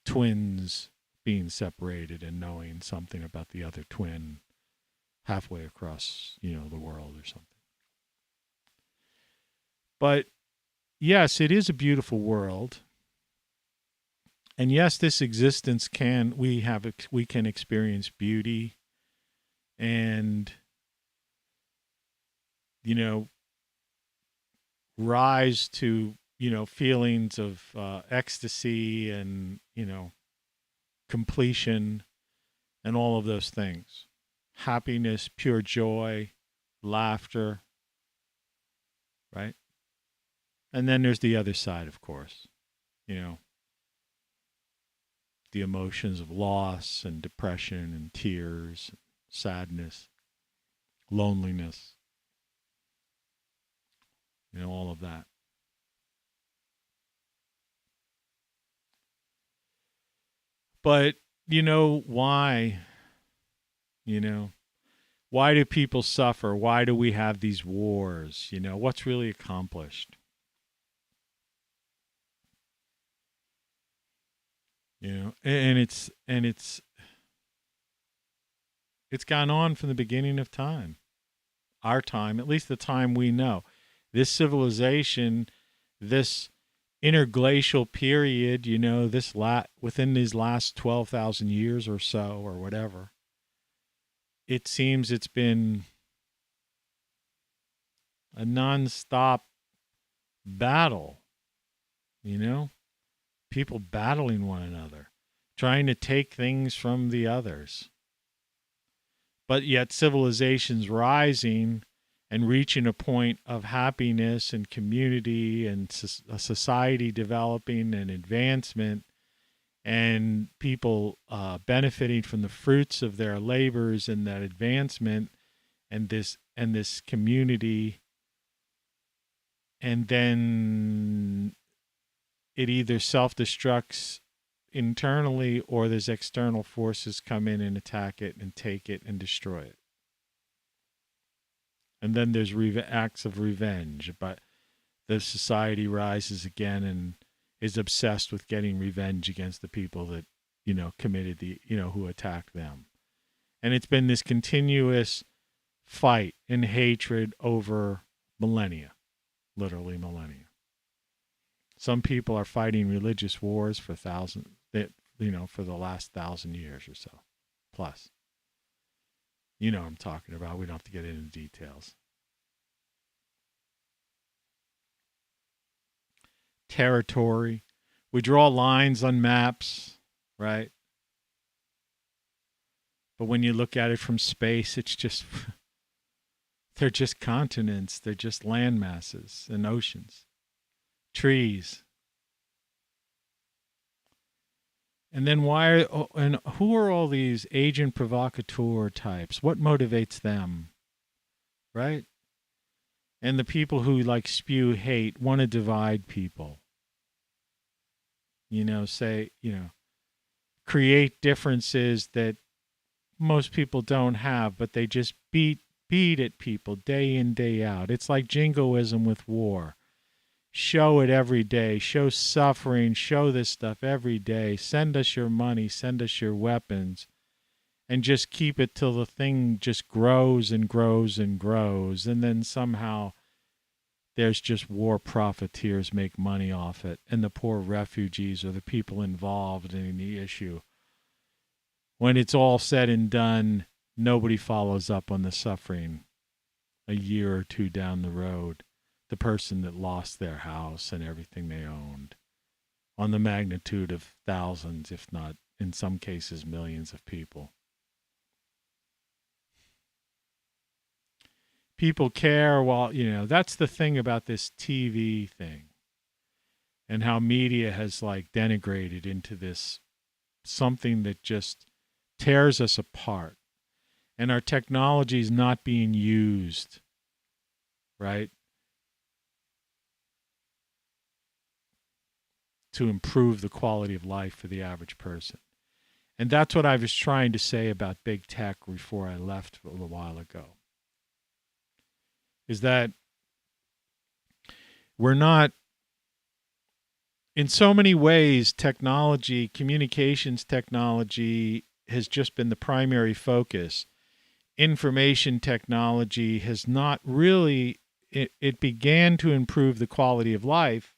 Twins being separated and knowing something about the other twin halfway across, the world or something. But yes, it is a beautiful world. And yes, this existence we can experience beauty and, rise to, feelings of ecstasy and, completion and all of those things. Happiness, pure joy, laughter, right? And then there's the other side, of course, the emotions of loss and depression and tears, sadness, loneliness, all of that. But, why? Why do people suffer? Why do we have these wars? What's really accomplished? And it's gone on from the beginning of time. Our time, at least the time we know. This civilization, this interglacial period, within these last 12,000 years or so, or whatever, it seems it's been a nonstop battle, people battling one another, trying to take things from the others. But yet civilization's rising and reaching a point of happiness and community and a society developing and advancement, and people benefiting from the fruits of their labors and that advancement and this community. And then it either self-destructs internally, or there's external forces come in and attack it and take it and destroy it. And then there's acts of revenge, but the society rises again and is obsessed with getting revenge against the people that, committed who attacked them. And it's been this continuous fight and hatred over millennia, literally millennia. Some people are fighting religious wars for for the last 1,000 years or so, plus. You know what I'm talking about. We don't have to get into details. Territory. We draw lines on maps, right? But when you look at it from space, it's just, they're just continents. They're just land masses and oceans, trees. And then who are all these agent provocateur types? What motivates them, right? And the people who spew hate want to divide people. Create differences that most people don't have, but they just beat at people day in, day out. It's like jingoism with war. Show it every day. Show suffering. Show this stuff every day. Send us your money. Send us your weapons. and just keep it till the thing just grows and grows and grows. And then somehow there's just war profiteers make money off it. And the poor refugees or the people involved in the issue, when it's all said and done, nobody follows up on the suffering a year or two down the road. The person that lost their house and everything they owned, on the magnitude of thousands, if not in some cases millions of people. People care that's the thing about this TV thing and how media has like denigrated into this something that just tears us apart. And our technology is not being used, right, to improve the quality of life for the average person. And that's what I was trying to say about big tech before I left a little while ago. Is that we're not, in so many ways, technology, communications technology has just been the primary focus. Information technology has not really, it began to improve the quality of life,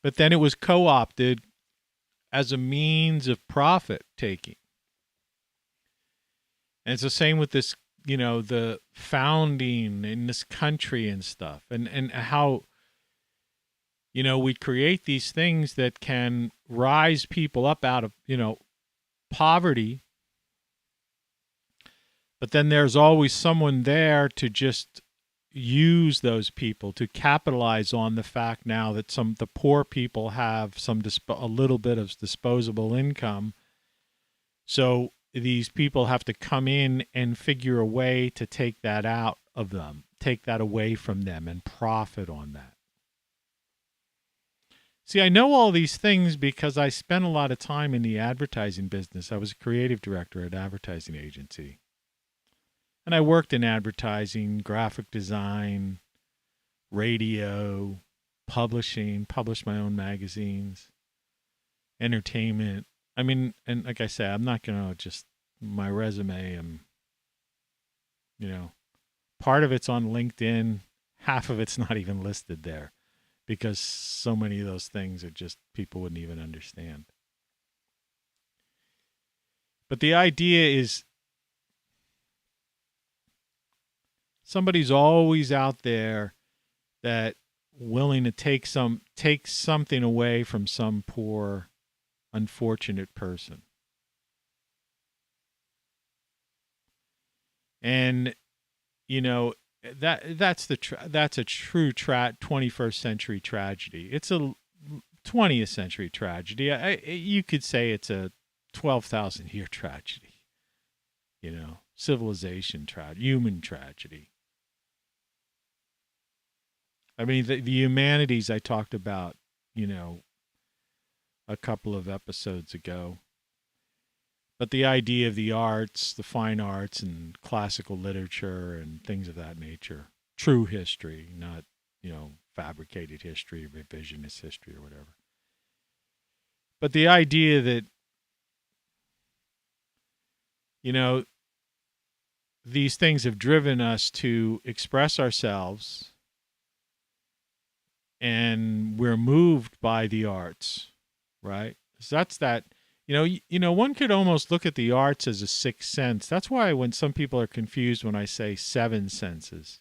but then it was co-opted as a means of profit taking. And it's the same with this, the founding in this country and stuff, and how, we create these things that can rise people up out of, poverty. But then there's always someone there to just use those people to capitalize on the fact now that the poor people have a little bit of disposable income. So these people have to come in and figure a way to take that out of them, take that away from them, and profit on that. See, I know all these things because I spent a lot of time in the advertising business. I was a creative director at an advertising agency. And I worked in advertising, graphic design, radio, publishing, published my own magazines, entertainment. I mean, and like I said, I'm not going to just, my resume, part of it's on LinkedIn, half of it's not even listed there because so many of those things are just, people wouldn't even understand. But the idea is somebody's always out there that willing to take something away from some poor, unfortunate person. And that's a true 21st century tragedy. It's a 20th century tragedy. You could say it's a 12,000 year tragedy. Civilization tragedy, human tragedy. I mean, the humanities I talked about, a couple of episodes ago. But the idea of the arts, the fine arts and classical literature and things of that nature, true history, not, fabricated history, revisionist history or whatever. But the idea that, these things have driven us to express ourselves, and we're moved by the arts, right? So that's that. One could almost look at the arts as a sixth sense. That's why when some people are confused when I say seven senses,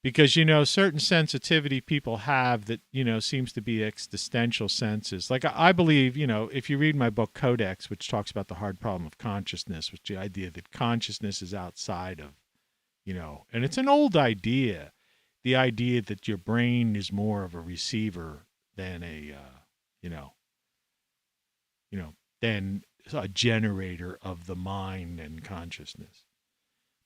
because certain sensitivity people have that seems to be existential senses. Like I believe, if you read my book Codex, which talks about the hard problem of consciousness, which the idea that consciousness is outside of, and it's an old idea. The idea that your brain is more of a receiver than than a generator of the mind and consciousness.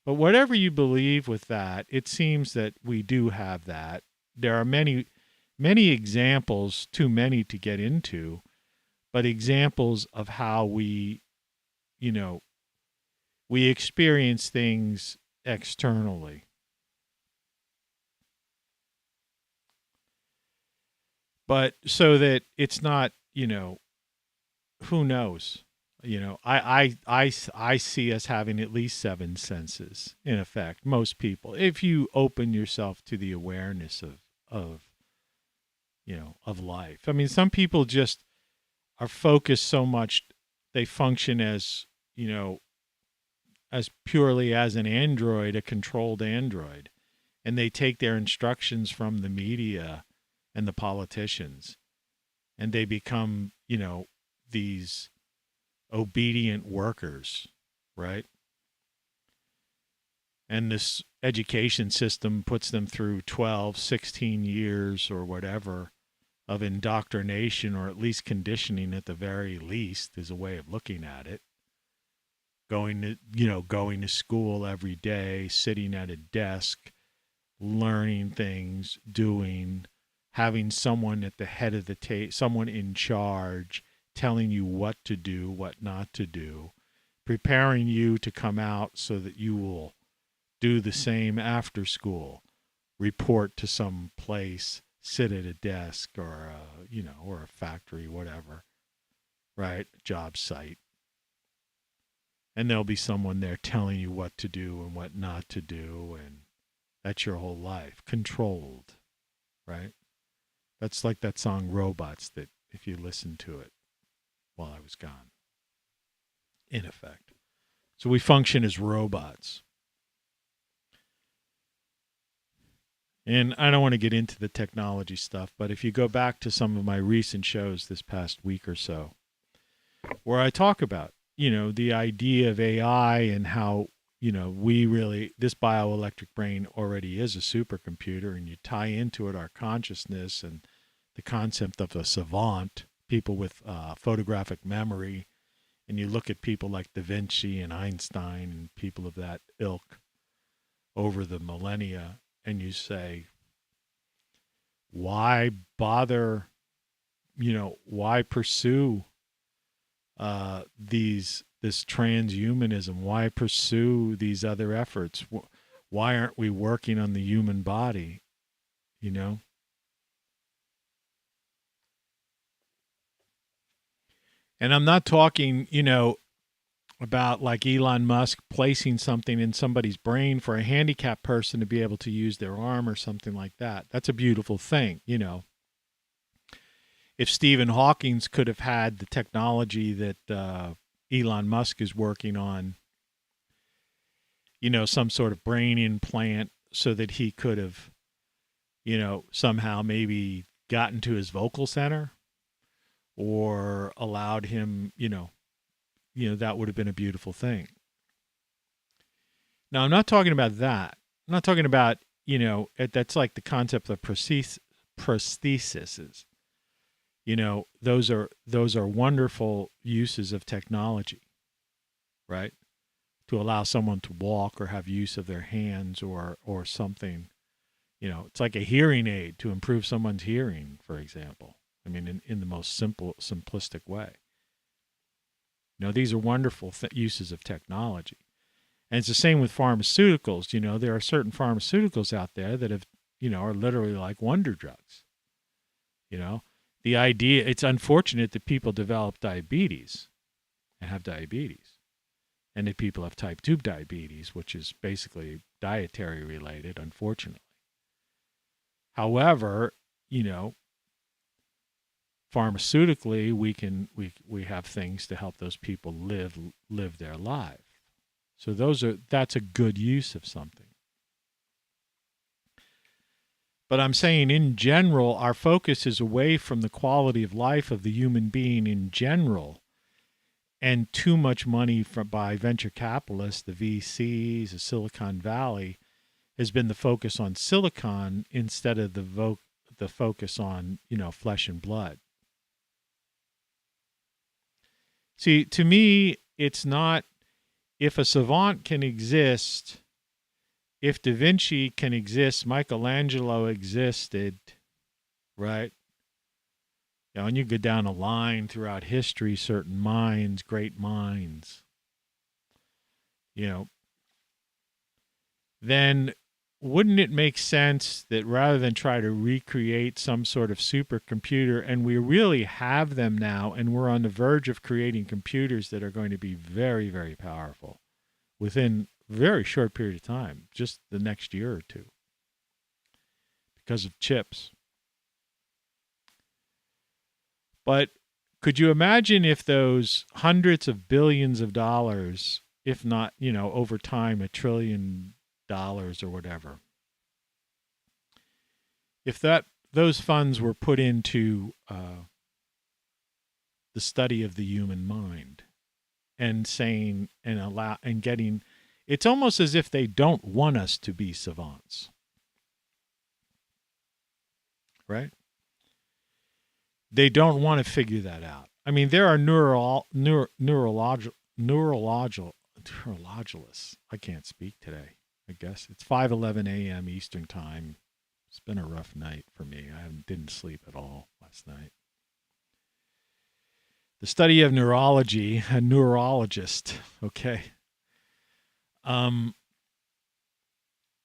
But whatever you believe with that, it seems that we do have that. There are many, many examples, too many to get into, but examples of how we experience things externally. But so that it's not, who knows? I see us having at least 7 senses, in effect, most people, if you open yourself to the awareness of life. I mean, some people just are focused so much, they function as, as purely as an android, a controlled android, and they take their instructions from the media and the politicians, and they become, these obedient workers, right? And this education system puts them through 12, 16 years or whatever of indoctrination, or at least conditioning at the very least, is a way of looking at it. Going to school every day, sitting at a desk, learning things, having someone at the head of the table, someone in charge, telling you what to do, what not to do, preparing you to come out so that you will do the same after school, report to some place, sit at a desk or or a factory, whatever, right? Job site. And there'll be someone there telling you what to do and what not to do, and that's your whole life, controlled, right? That's like that song Robots, that if you listen to it while I was gone, in effect. So we function as robots. And I don't want to get into the technology stuff, but if you go back to some of my recent shows this past week or so, where I talk about, the idea of AI and how, this bioelectric brain already is a supercomputer, and you tie into it our consciousness and the concept of a savant, people with photographic memory, and you look at people like Da Vinci and Einstein and people of that ilk over the millennia, and you say, why bother, why pursue this transhumanism? Why pursue these other efforts? Why aren't we working on the human body? And I'm not talking, about like Elon Musk placing something in somebody's brain for a handicapped person to be able to use their arm or something like that. That's a beautiful thing, If Stephen Hawking could have had the technology that Elon Musk is working on, some sort of brain implant so that he could have, somehow maybe gotten to his vocal center or allowed him, that would have been a beautiful thing. Now, I'm not talking about that. I'm not talking about, that's like the concept of prosthesis. Those are wonderful uses of technology, right? To allow someone to walk or have use of their hands or something. It's like a hearing aid to improve someone's hearing, for example. I mean, in the most simplistic way. These are wonderful uses of technology. And it's the same with pharmaceuticals. There are certain pharmaceuticals out there that have, are literally like wonder drugs. The idea, it's unfortunate that people develop diabetes and have diabetes. And that people have type 2 diabetes, which is basically dietary related, unfortunately. However, pharmaceutically, we have things to help those people live their life. So that's a good use of something. But I'm saying in general, our focus is away from the quality of life of the human being in general, and too much money by venture capitalists, the VCs, the Silicon Valley, has been the focus on silicon instead of the focus on flesh and blood. See, to me, it's not, if a savant can exist, if Da Vinci can exist, Michelangelo existed, right? And you go down a line throughout history, certain minds, great minds, then wouldn't it make sense that rather than try to recreate some sort of supercomputer, and we really have them now, and we're on the verge of creating computers that are going to be very, very powerful within a very short period of time, just the next year or two, because of chips. But could you imagine if those hundreds of billions of dollars, if not, over time, $1 trillion or whatever, if those funds were put into the study of the human mind and saying and getting, it's almost as if they don't want us to be savants, right? They don't want to figure that out. I mean, there are neurologists. I can't speak today. I guess it's 5:11 a.m. Eastern time. It's been a rough night for me. I didn't sleep at all last night. The study of neurology, a neurologist, okay,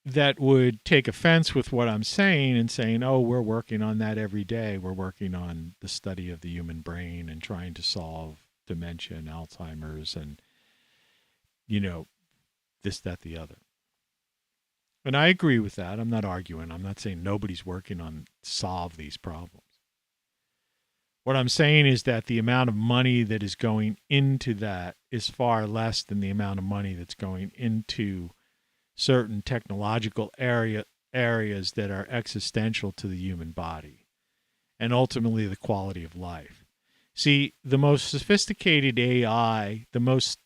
that would take offense with what I'm saying and saying, oh, we're working on that every day. We're working on the study of the human brain and trying to solve dementia and Alzheimer's and, this, that, the other. And I agree with that. I'm not arguing. I'm not saying nobody's working on solve these problems. What I'm saying is that the amount of money that is going into that is far less than the amount of money that's going into certain technological areas that are existential to the human body and ultimately the quality of life. See, the most sophisticated AI, the most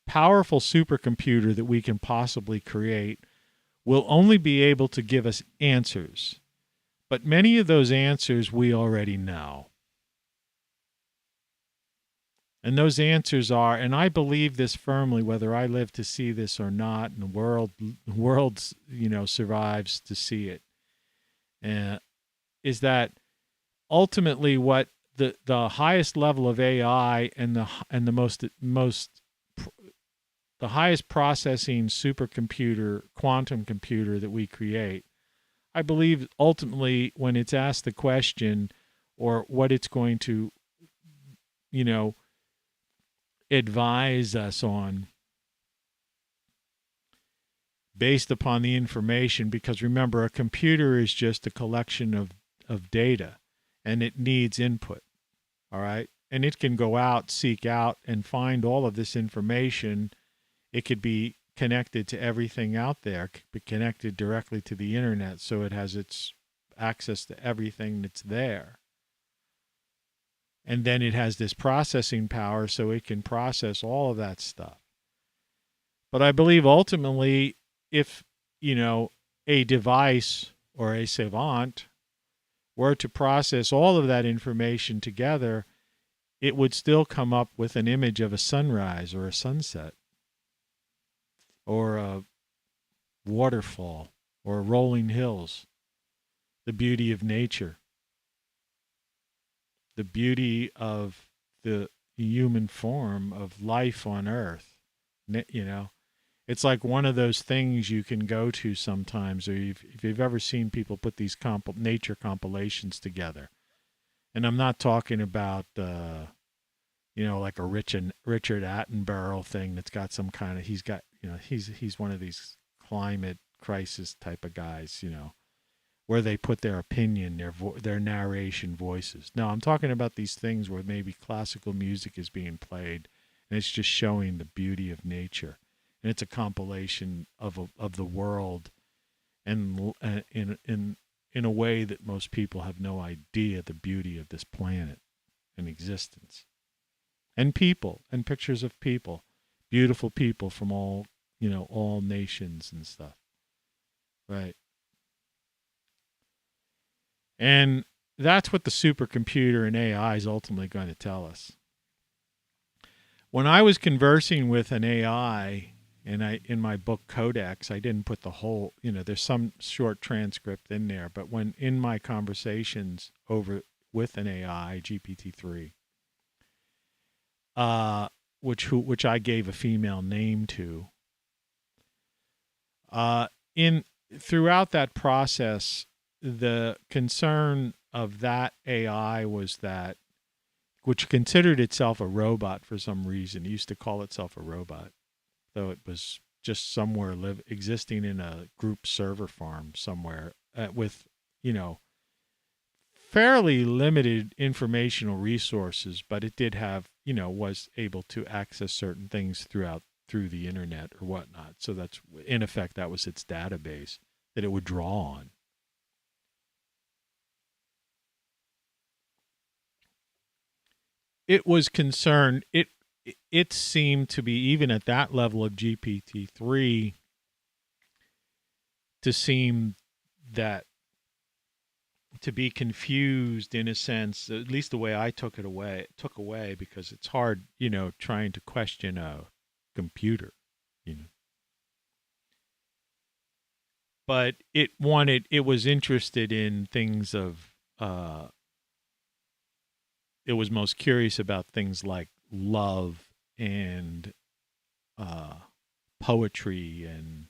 powerful supercomputer that we can possibly create will only be able to give us answers. But many of those answers we already know. And those answers are, and I believe this firmly, whether I live to see this or not, and the world survives to see it, is that ultimately what the highest level of AI and the highest processing supercomputer, quantum computer that we create, I believe ultimately when it's asked the question or what it's going to, advise us on based upon the information, because remember, a computer is just a collection of data and it needs input. All right. And it can go out, seek out, and find all of this information. It could be connected to everything out there, could be connected directly to the internet, so it has its access to everything that's there. And then it has this processing power, so it can process all of that stuff. But I believe ultimately, if, a device or a savant were to process all of that information together, it would still come up with an image of a sunrise or a sunset or a waterfall or rolling hills, the beauty of nature, the beauty of the human form of life on earth. It's like one of those things you can go to sometimes, or if you've ever seen people put these nature compilations together. And I'm not talking about, like a Richard Attenborough thing that's got some kind of, he's one of these climate crisis type of guys, where they put their opinion, their narration voices. No, I'm talking about these things where maybe classical music is being played and it's just showing the beauty of nature. And it's a compilation of the world, and in a way that most people have no idea the beauty of this planet and existence. And people, and pictures of people, beautiful people from all nations and stuff. Right. And that's what the supercomputer and AI is ultimately going to tell us. When I was conversing with an AI, and in my book Codex, I didn't put the whole, there's some short transcript in there, but when in my conversations with an AI, GPT-3, which I gave a female name to, in throughout that process, the concern of that AI was that, which considered itself a robot for some reason, it used to call itself a robot, though it was just somewhere existing in a group server farm somewhere with, fairly limited informational resources, but it did have, was able to access certain things through the internet or whatnot. So that's, in effect, that was its database that it would draw on. It was concerned, it seemed to be, even at that level of GPT-3, to seem that to be confused in a sense, at least the way I took away, because it's hard, trying to question a computer, But it was interested in things of, it was most curious about things like love and poetry and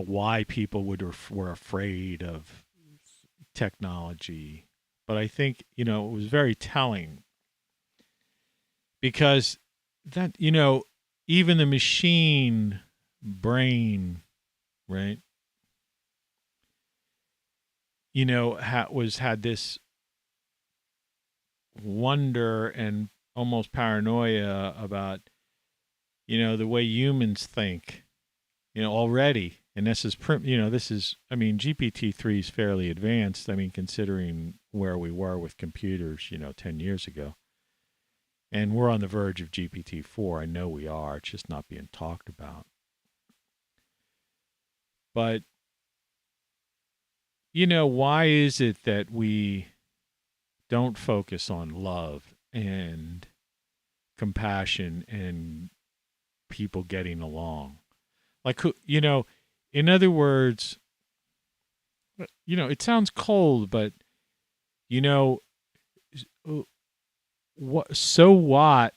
why people were afraid of technology. But I think, it was very telling because that, even the machine brain, right, had this wonder and almost paranoia about, the way humans think, already. And this is, GPT-3 is fairly advanced. Considering where we were with computers, 10 years ago. And we're on the verge of GPT-4. I know we are. It's just not being talked about. But, why is it that we don't focus on love and compassion and people getting along? Like, in other words, it sounds cold, but, what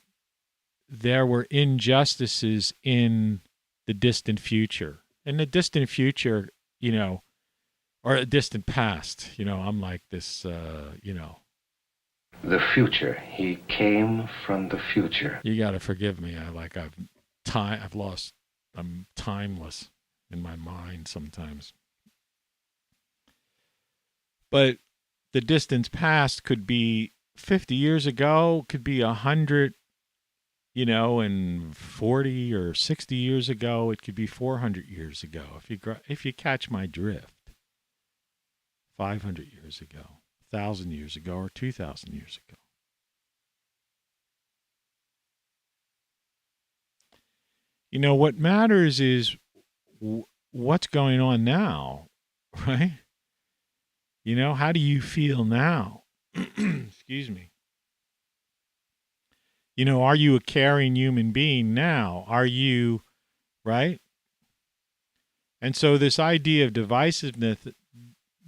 there were injustices in the distant future. In the distant future, or a distant past, I'm like this, The future. He came from the future. You got to forgive me. I'm timeless in my mind sometimes. But the distant past could be 50 years ago, could be 100, and 40 or 60 years ago. It could be 400 years ago. If you catch my drift. 500 years ago, 1,000 years ago, or 2,000 years ago. What matters is what's going on now, right? How do you feel now? Excuse me. Are you a caring human being now? Are you, right? And so this idea of divisiveness,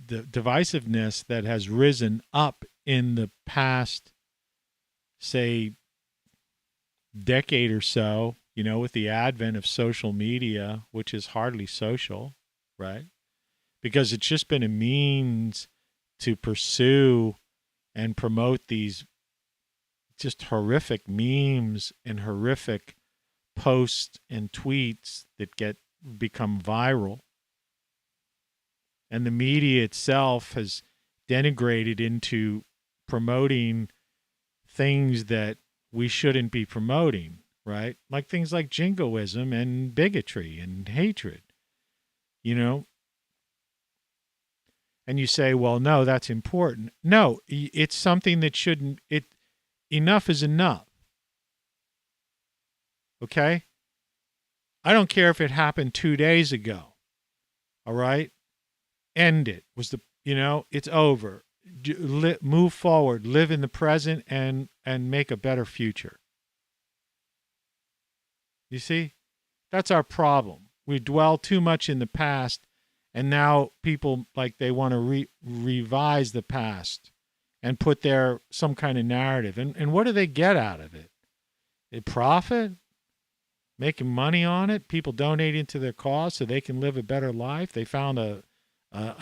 the divisiveness that has risen up in the past, say, decade or so, with the advent of social media, which is hardly social, right? Because it's just been a means to pursue and promote these just horrific memes and horrific posts and tweets that become viral. And the media itself has denigrated into promoting things that we shouldn't be promoting, right? Like things like jingoism and bigotry and hatred, And you say, well, no, that's important. No, it's something that shouldn't, enough is enough. Okay? I don't care if it happened 2 days ago. All right? End it. It's over. Move forward, live in the present, and make a better future. You see? That's our problem. We dwell too much in the past, and now people, they want to revise the past and put some kind of narrative. And what do they get out of it? They profit? making money on it, people donating to their cause so they can live a better life. They found a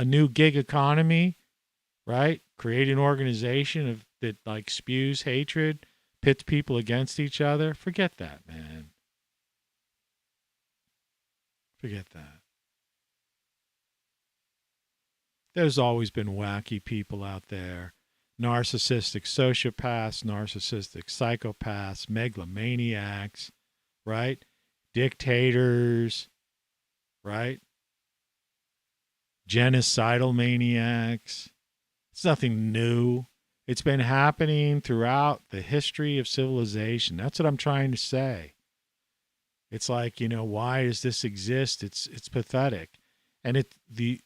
new gig economy, right? Create an organization that like spews hatred, pits people against each other. Forget that, man. Forget that. There's always been wacky people out there. Narcissistic sociopaths, narcissistic psychopaths, megalomaniacs, right? Dictators, right? Genocidal maniacs. It's nothing new. It's been happening throughout the history of civilization. That's what I'm trying to say. It's like, why does this exist? It's pathetic. And the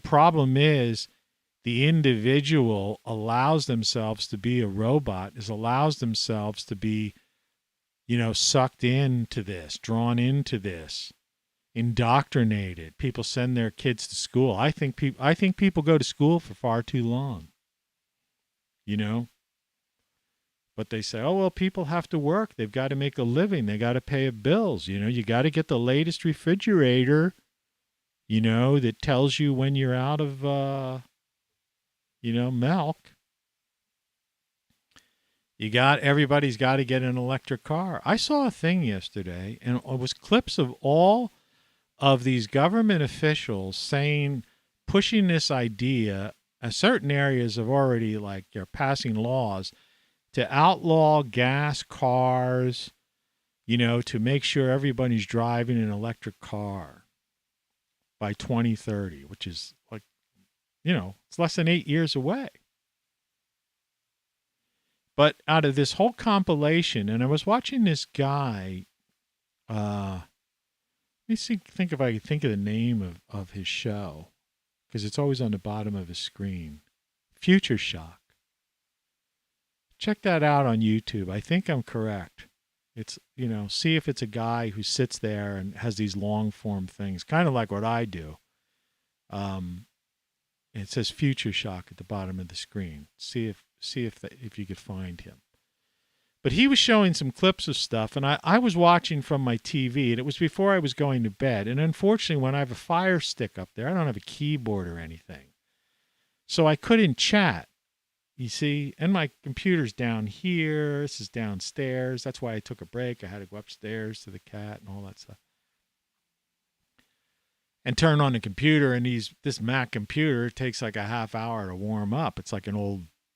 problem is the individual allows themselves to be a robot, allows themselves to be, sucked into this, drawn into this, indoctrinated. People send their kids to school. I think people go to school for far too long. But they say, oh, well, people have to work. They've got to make a living. They got to pay bills. You got to get the latest refrigerator, that tells you when you're out of, milk. Everybody's got to get an electric car. I saw a thing yesterday, and it was clips of all of these government officials pushing this idea. Certain areas have already, they're passing laws to outlaw gas cars, to make sure everybody's driving an electric car by 2030, which is it's less than 8 years away. But out of this whole compilation, and I was watching this guy, let me think if I can think of the name of his show, because it's always on the bottom of his screen. Future Shock. Check that out on YouTube. I think I'm correct. It's, see if it's a guy who sits there and has these long form things, kind of like what I do. It says Future Shock at the bottom of the screen. See if you could find him. But he was showing some clips of stuff, and I was watching from my TV, and it was before I was going to bed. And unfortunately, when I have a Fire Stick up there, I don't have a keyboard or anything. So I couldn't chat, you see. And my computer's down here. This is downstairs. That's why I took a break. I had to go upstairs to the cat and all that stuff. And turn on the computer, and this Mac computer takes like a half hour to warm up. It's like a 90s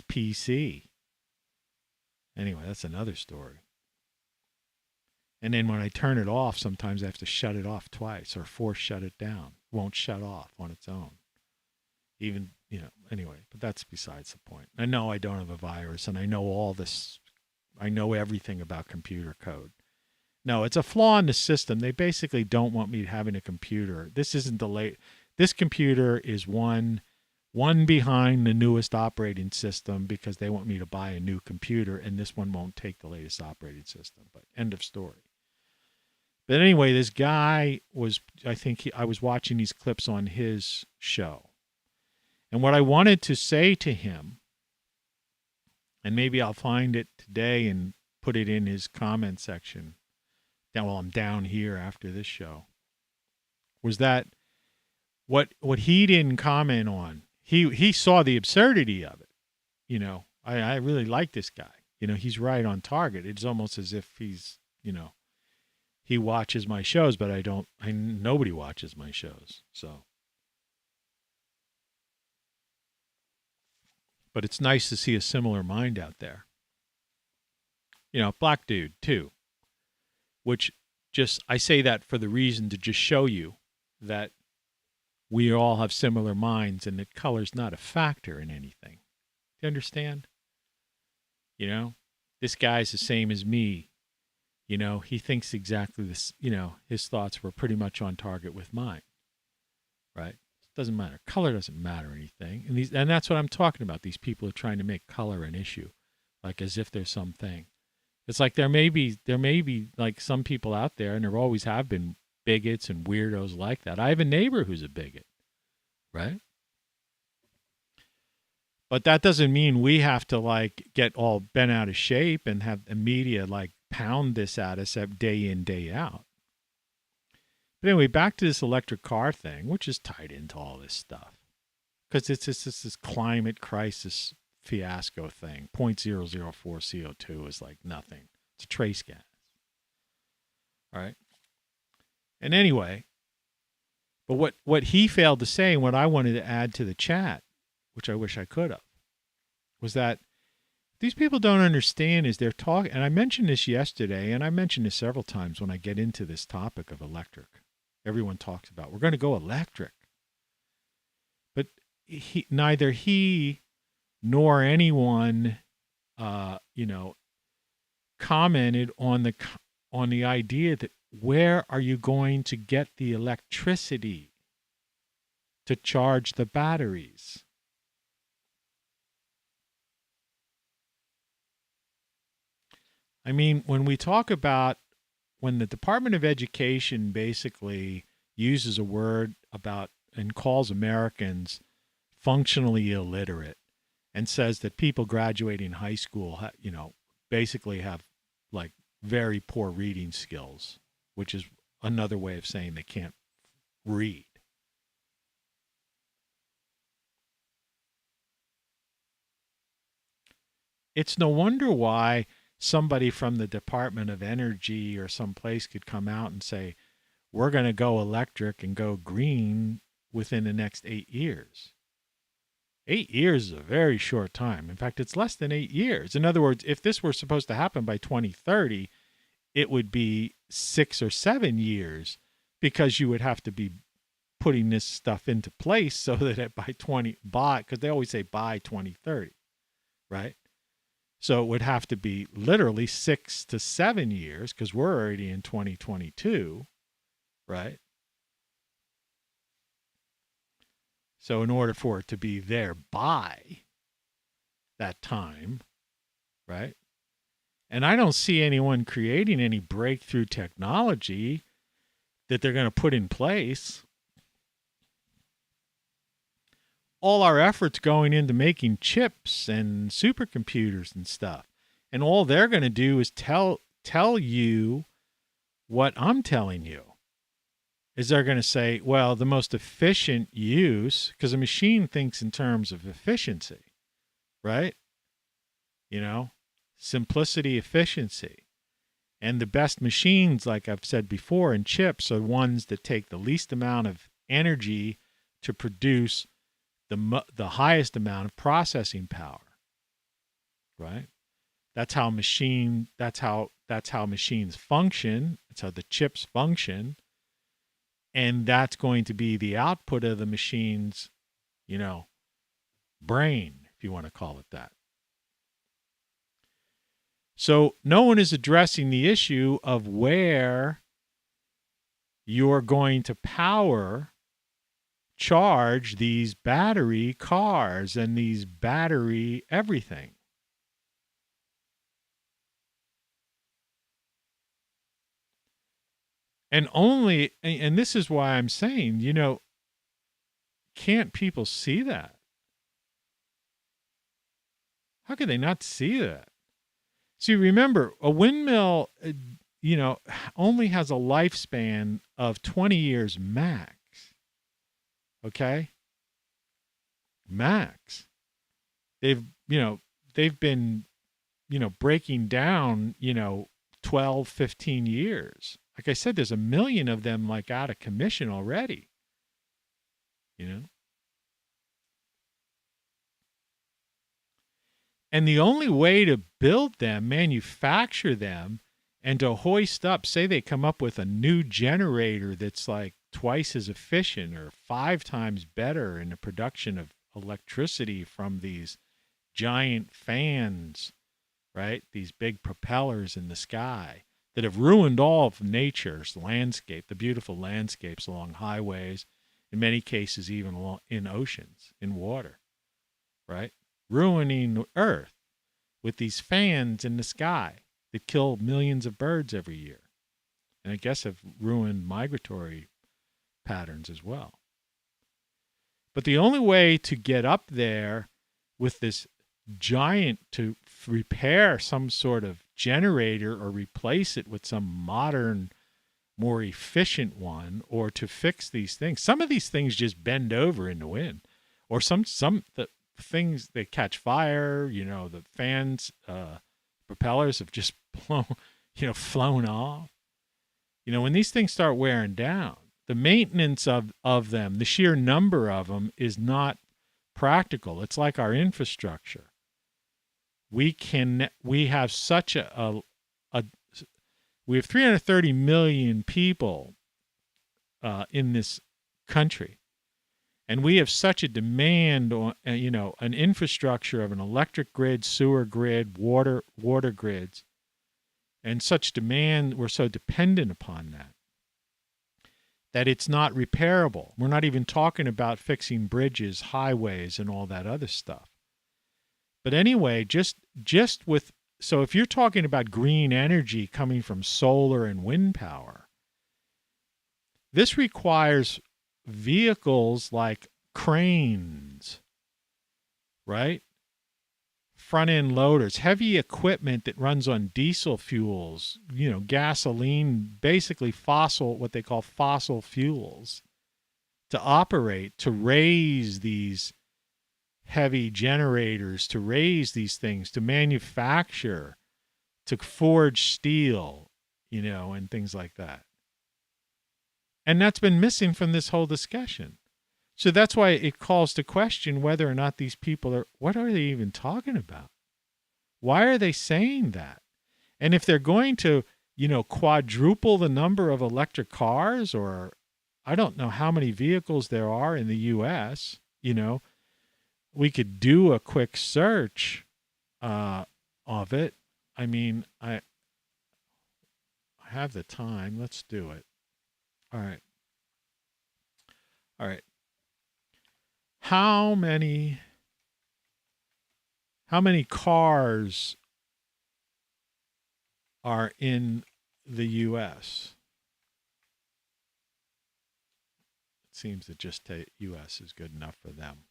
PC. Anyway, that's another story. And then when I turn it off, sometimes I have to shut it off twice or force shut it down. It won't shut off on its own. Even, anyway, but that's besides the point. I know I don't have a virus, and I know all this. I know everything about computer code. No, it's a flaw in the system. They basically don't want me having a computer. This isn't this computer is one behind the newest operating system because they want me to buy a new computer, and this one won't take the latest operating system. But end of story. But anyway, this guy I was watching these clips on his show. And what I wanted to say to him, and maybe I'll find it today and put it in his comment section, while I'm down here after this show, was that what he didn't comment on. He saw the absurdity of it. I really like this guy. He's right on target. It's almost as if he's, he watches my shows, but nobody watches my shows. So, but it's nice to see a similar mind out there. Black dude too. Which I say that for the reason to just show you that we all have similar minds and that color's not a factor in anything. Do you understand? This guy's the same as me. He thinks exactly this, his thoughts were pretty much on target with mine. Right? It doesn't matter. Color doesn't matter anything. And that's what I'm talking about. These people are trying to make color an issue, like as if there's something. It's like there may be like some people out there, and there always have been bigots and weirdos like that. I have a neighbor who's a bigot, right? But that doesn't mean we have to get all bent out of shape and have the media pound this at us day in, day out. But anyway, back to this electric car thing, which is tied into all this stuff. Because it's just this climate crisis fiasco thing. 0.004 CO2 is like nothing. It's a trace gas. All right. And anyway, but what he failed to say and what I wanted to add to the chat, which I wish I could have, was that these people don't understand is they're talking, and I mentioned this yesterday, and I mentioned this several times when I get into this topic of electric. Everyone talks about, we're going to go electric. But neither he nor anyone, commented on the idea that where are you going to get the electricity to charge the batteries? I mean, when we talk about when the Department of Education basically uses a word about and calls Americans functionally illiterate and says that people graduating high school, basically have like very poor reading skills, which is another way of saying they can't read. It's no wonder why somebody from the Department of Energy or someplace could come out and say, we're going to go electric and go green within the next 8 years. 8 years is a very short time. In fact, it's less than 8 years. In other words, if this were supposed to happen by 2030, it would be 6 or 7 years because you would have to be putting this stuff into place so that because they always say by 2030, right? So it would have to be literally 6 to 7 years because we're already in 2022, right? So in order for it to be there by that time, right? And I don't see anyone creating any breakthrough technology that they're going to put in place. All our efforts going into making chips and supercomputers and stuff. And all they're going to do is tell you what I'm telling you. Is they're going to say, well, the most efficient use, because a machine thinks in terms of efficiency, right? Simplicity, efficiency. And the best machines, like I've said before, in chips are ones that take the least amount of energy to produce the highest amount of processing power, right? That's how machines function. That's how the chips function. And that's going to be the output of the machine's, brain, if you want to call it that. So no one is addressing the issue of where you're going to charge these battery cars and these battery everything. And this is why I'm saying, can't people see that? How could they not see that? See, remember, a windmill, only has a lifespan of 20 years max. Okay? Max. They've been, breaking down, 12, 15 years. Like I said, there's 1 million of them like out of commission already. And the only way to build them, manufacture them, and to hoist up, say they come up with a new generator that's like twice as efficient or 5 times better in the production of electricity from these giant fans, right? These big propellers in the sky that have ruined all of nature's landscape, the beautiful landscapes along highways, in many cases even in oceans, in water, right? Ruining Earth with these fans in the sky that kill millions of birds every year. And I guess have ruined migratory patterns as well. But the only way to get up there with this giant, to repair some sort of generator or replace it with some modern, more efficient one, or to fix these things. Some of these things just bend over in the wind, or some the things, they catch fire. The fans, propellers have just flown off. When these things start wearing down, the maintenance of them, the sheer number of them, is not practical. It's like our infrastructure. We have such we have 330 million people in this country, and we have such a demand on an infrastructure of an electric grid, sewer grid, water grids, and such demand. We're so dependent upon that it's not repairable. We're not even talking about fixing bridges, highways, and all that other stuff. But anyway, just with, so if you're talking about green energy coming from solar and wind power, this requires vehicles like cranes, right? Front-end loaders, heavy equipment that runs on diesel fuels, gasoline, basically what they call fossil fuels, to operate, to raise these heavy generators, to raise these things, to manufacture, to forge steel, and things like that. And that's been missing from this whole discussion. So that's why it calls to question whether or not these people what are they even talking about? Why are they saying that? And if they're going to, quadruple the number of electric cars, or I don't know how many vehicles there are in the U.S., we could do a quick search of it. I mean, I have the time. Let's do it. All right. How many cars are in the U.S.? It seems that just U.S. is good enough for them.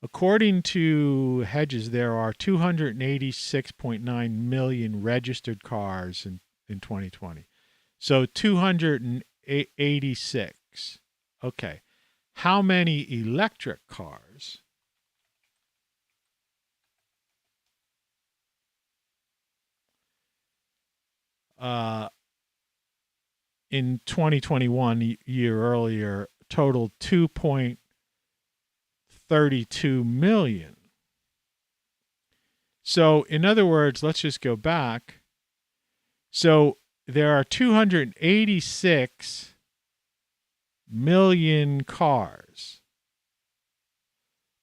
According to Hedges, there are 286.9 million registered cars in 2020. So 286. Okay. How many electric cars? In 2021, year earlier, totaled 2.32 million. So, in other words, let's just go back. So, there are 286 million cars,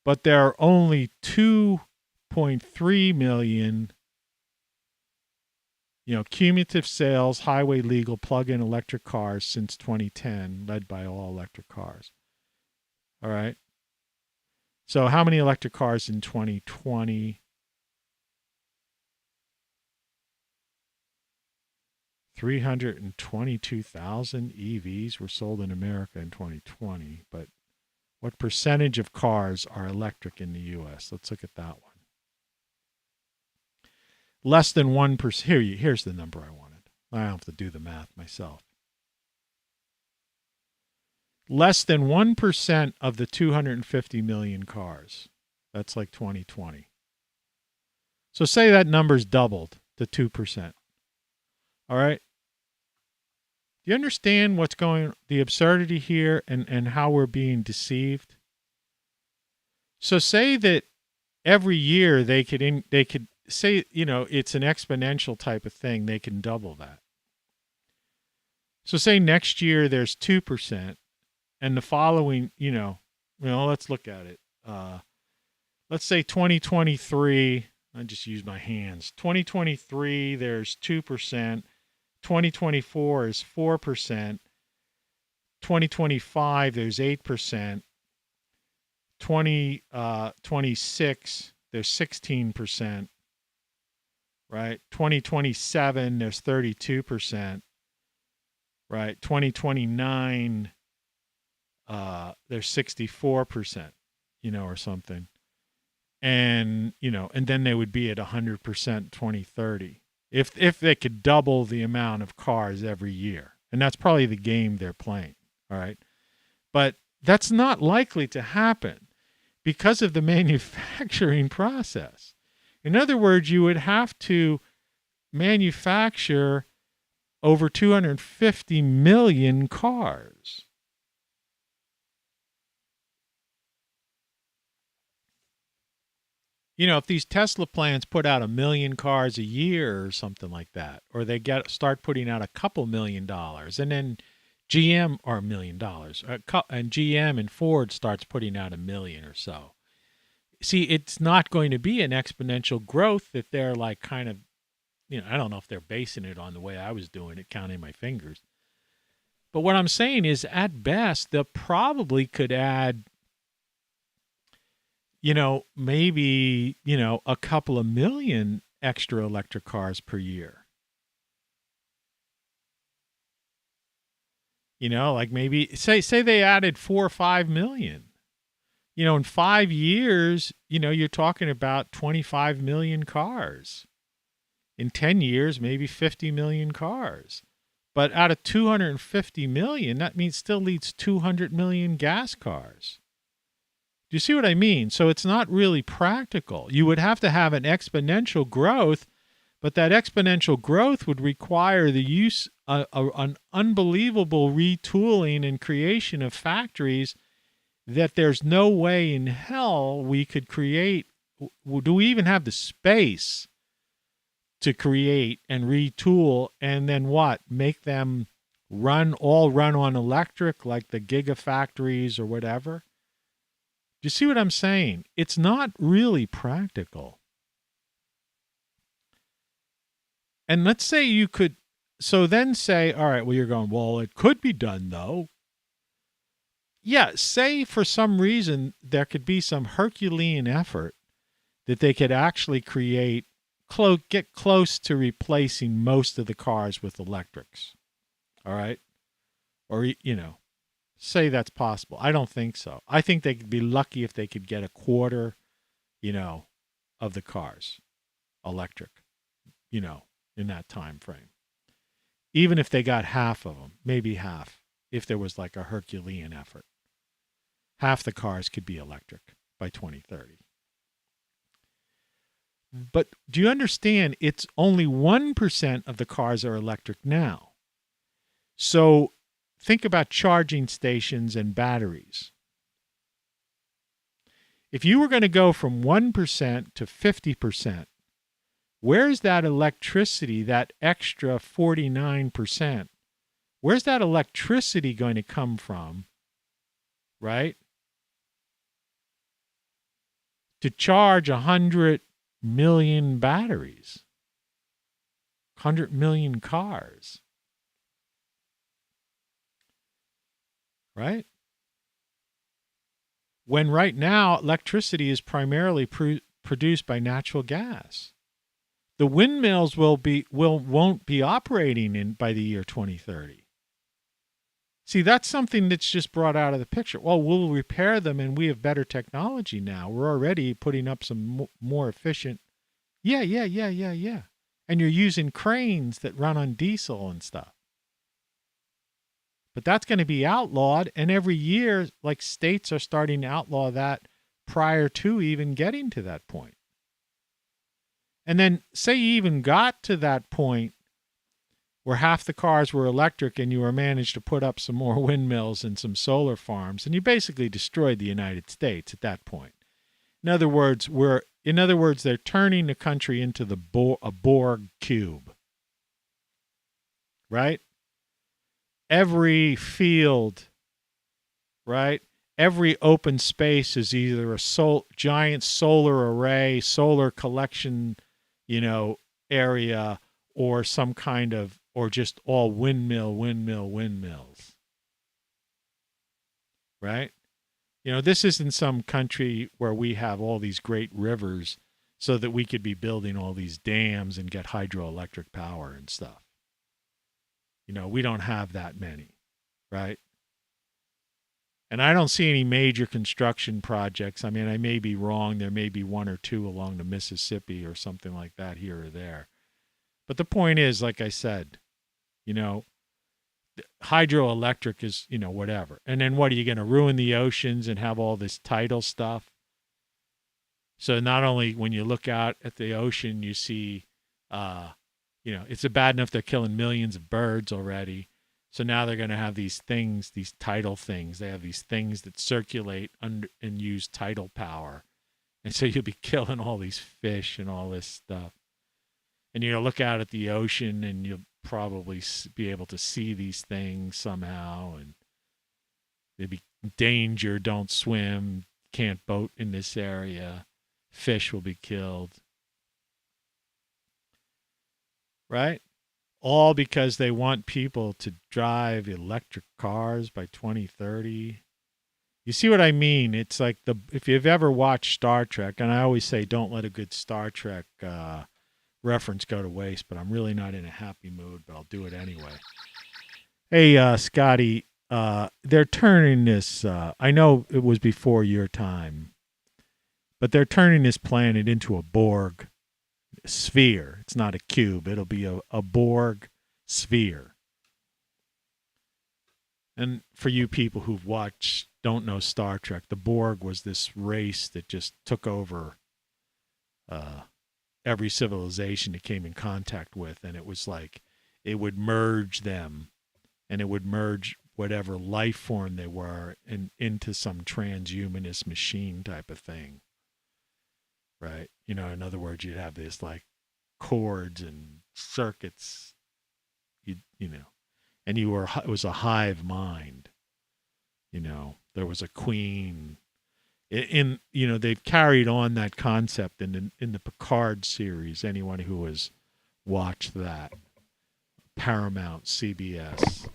but there are only 2.3 million, cumulative sales, highway legal plug-in electric cars since 2010, led by all electric cars. All right. So how many electric cars in 2020? 322,000 EVs were sold in America in 2020, but what percentage of cars are electric in the U.S.? Let's look at that one. Less than 1%. Here's the number I wanted. I don't have to do the math myself. Less than 1% of the 250 million cars. That's like 2020. So say that number's doubled to 2%. All right. Do you understand the absurdity here and how we're being deceived? So say that every year they could say, it's an exponential type of thing. They can double that. So say next year there's 2%, and the following, let's look at it. Let's say 2023, I just use my hands. 2023, there's 2%. 2024 is 4%. 2025, there's 8%. 2026, there's 16%. Right? 2027, there's 32%. Right? 2029, there's 64%, or something. And, and then they would be at 100% 2030. if they could double the amount of cars every year. And that's probably the game they're playing, all right? But that's not likely to happen because of the manufacturing process. In other words, you would have to manufacture over 250 million cars. If these Tesla plants put out 1 million cars a year or something like that, or they start putting out a couple $1 million, and then GM or $1 million, and GM and Ford starts putting out 1 million or so. See, it's not going to be an exponential growth if they're like kind of, I don't know if they're basing it on the way I was doing it, counting my fingers. But what I'm saying is, at best, they probably could add, maybe, a couple of million extra electric cars per year. Like maybe say they added 4 or 5 million. In 5 years, you're talking about 25 million cars. In 10 years, maybe 50 million cars. But out of 250 million, that means still leaves 200 million gas cars. Do you see what I mean? So it's not really practical. You would have to have an exponential growth, but that exponential growth would require the use of an unbelievable retooling and creation of factories that there's no way in hell we could create. Do we even have the space to create and retool and then what? Make them run on electric like the gigafactories or whatever? Do you see what I'm saying? It's not really practical. And let's say you could, so then say, all right, well, you're going, well, it could be done though. Yeah, say for some reason there could be some Herculean effort that they could actually create, get close to replacing most of the cars with electrics. All right? Or, say that's possible. I don't think so. I think they could be lucky if they could get a quarter, of the cars electric, in that time frame. Even if they got half of them, maybe half, if there was like a Herculean effort. Half the cars could be electric by 2030. But do you understand? It's only 1% of the cars are electric now. So think about charging stations and batteries. If you were going to go from 1% to 50%, where's that electricity, that extra 49%? Where's that electricity going to come from, right? To charge 100 million batteries, 100 million cars, right? When right now electricity is primarily produced by natural gas. The windmills won't be operating by the year 2030. See, that's something that's just brought out of the picture. Well, we'll repair them and we have better technology now. We're already putting up some more efficient. Yeah. And you're using cranes that run on diesel and stuff. But that's going to be outlawed. And every year, like states are starting to outlaw that prior to even getting to that point. And then say you even got to that point where half the cars were electric and you were managed to put up some more windmills and some solar farms, and you basically destroyed the United States at that point. In other words, they're turning the country into a Borg cube. Right? Every field, right? Every open space is either a giant solar array, solar collection, area, or some kind of, or just all windmills. Right? This isn't some country where we have all these great rivers so that we could be building all these dams and get hydroelectric power and stuff. We don't have that many, right? And I don't see any major construction projects. I mean, I may be wrong. There may be one or two along the Mississippi or something like that here or there. But the point is, like I said, you know, hydroelectric is, you know, whatever. And then what, are you going to ruin the oceans and have all this tidal stuff? So not only when you look out at the ocean, you see, you know, it's bad enough they're killing millions of birds already. So now they're going to have these things, these tidal things. They have these things that circulate and use tidal power. And so you'll be killing all these fish and all this stuff. And you'll look out at the ocean and you'll probably be able to see these things somehow. And there'd be danger, don't swim, can't boat in this area. Fish will be killed. Right? All because they want people to drive electric cars by 2030. You see what I mean? It's like if you've ever watched Star Trek, and I always say don't let a good Star Trek reference go to waste, but I'm really not in a happy mood, but I'll do it anyway. Hey, Scotty, they're turning this, I know it was before your time, but they're turning this planet into a Borg sphere. It's not a cube. It'll be a Borg sphere. And for you people who've watched, don't know Star Trek, the Borg was this race that just took over every civilization it came in contact with. And it was like, it would merge them, and it would merge whatever life form they were into some transhumanist machine type of thing. Right? You know, in other words, you'd have this like cords and circuits, you know, and it was a hive mind. You know, there was a queen. You know, they've carried on that concept in the Picard series. Anyone who has watched that, Paramount, CBS,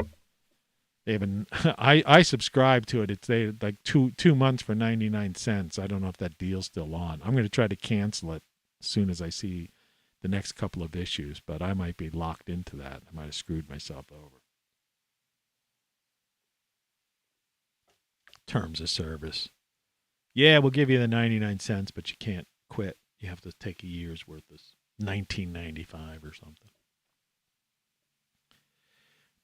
they haven't. I subscribe to it. It's like two months for 99 cents. I don't know if that deal's still on. I'm going to try to cancel it as soon as I see the next couple of issues, but I might be locked into that. I might have screwed myself over. Terms of service. Yeah, we'll give you the 99 cents, but you can't quit. You have to take a year's worth of $19.95 or something.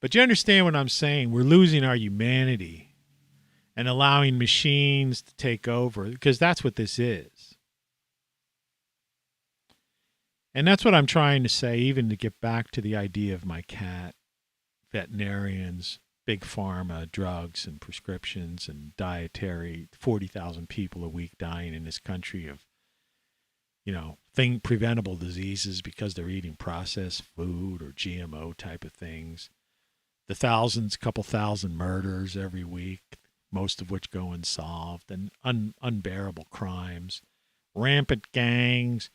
But you understand what I'm saying? We're losing our humanity and allowing machines to take over, because that's what this is. And that's what I'm trying to say, even to get back to the idea of my cat, veterinarians, big pharma, drugs and prescriptions and dietary, 40,000 people a week dying in this country of, you know, preventable diseases because they're eating processed food or GMO type of things. The couple thousand murders every week, most of which go unsolved, and unbearable crimes, rampant gangs.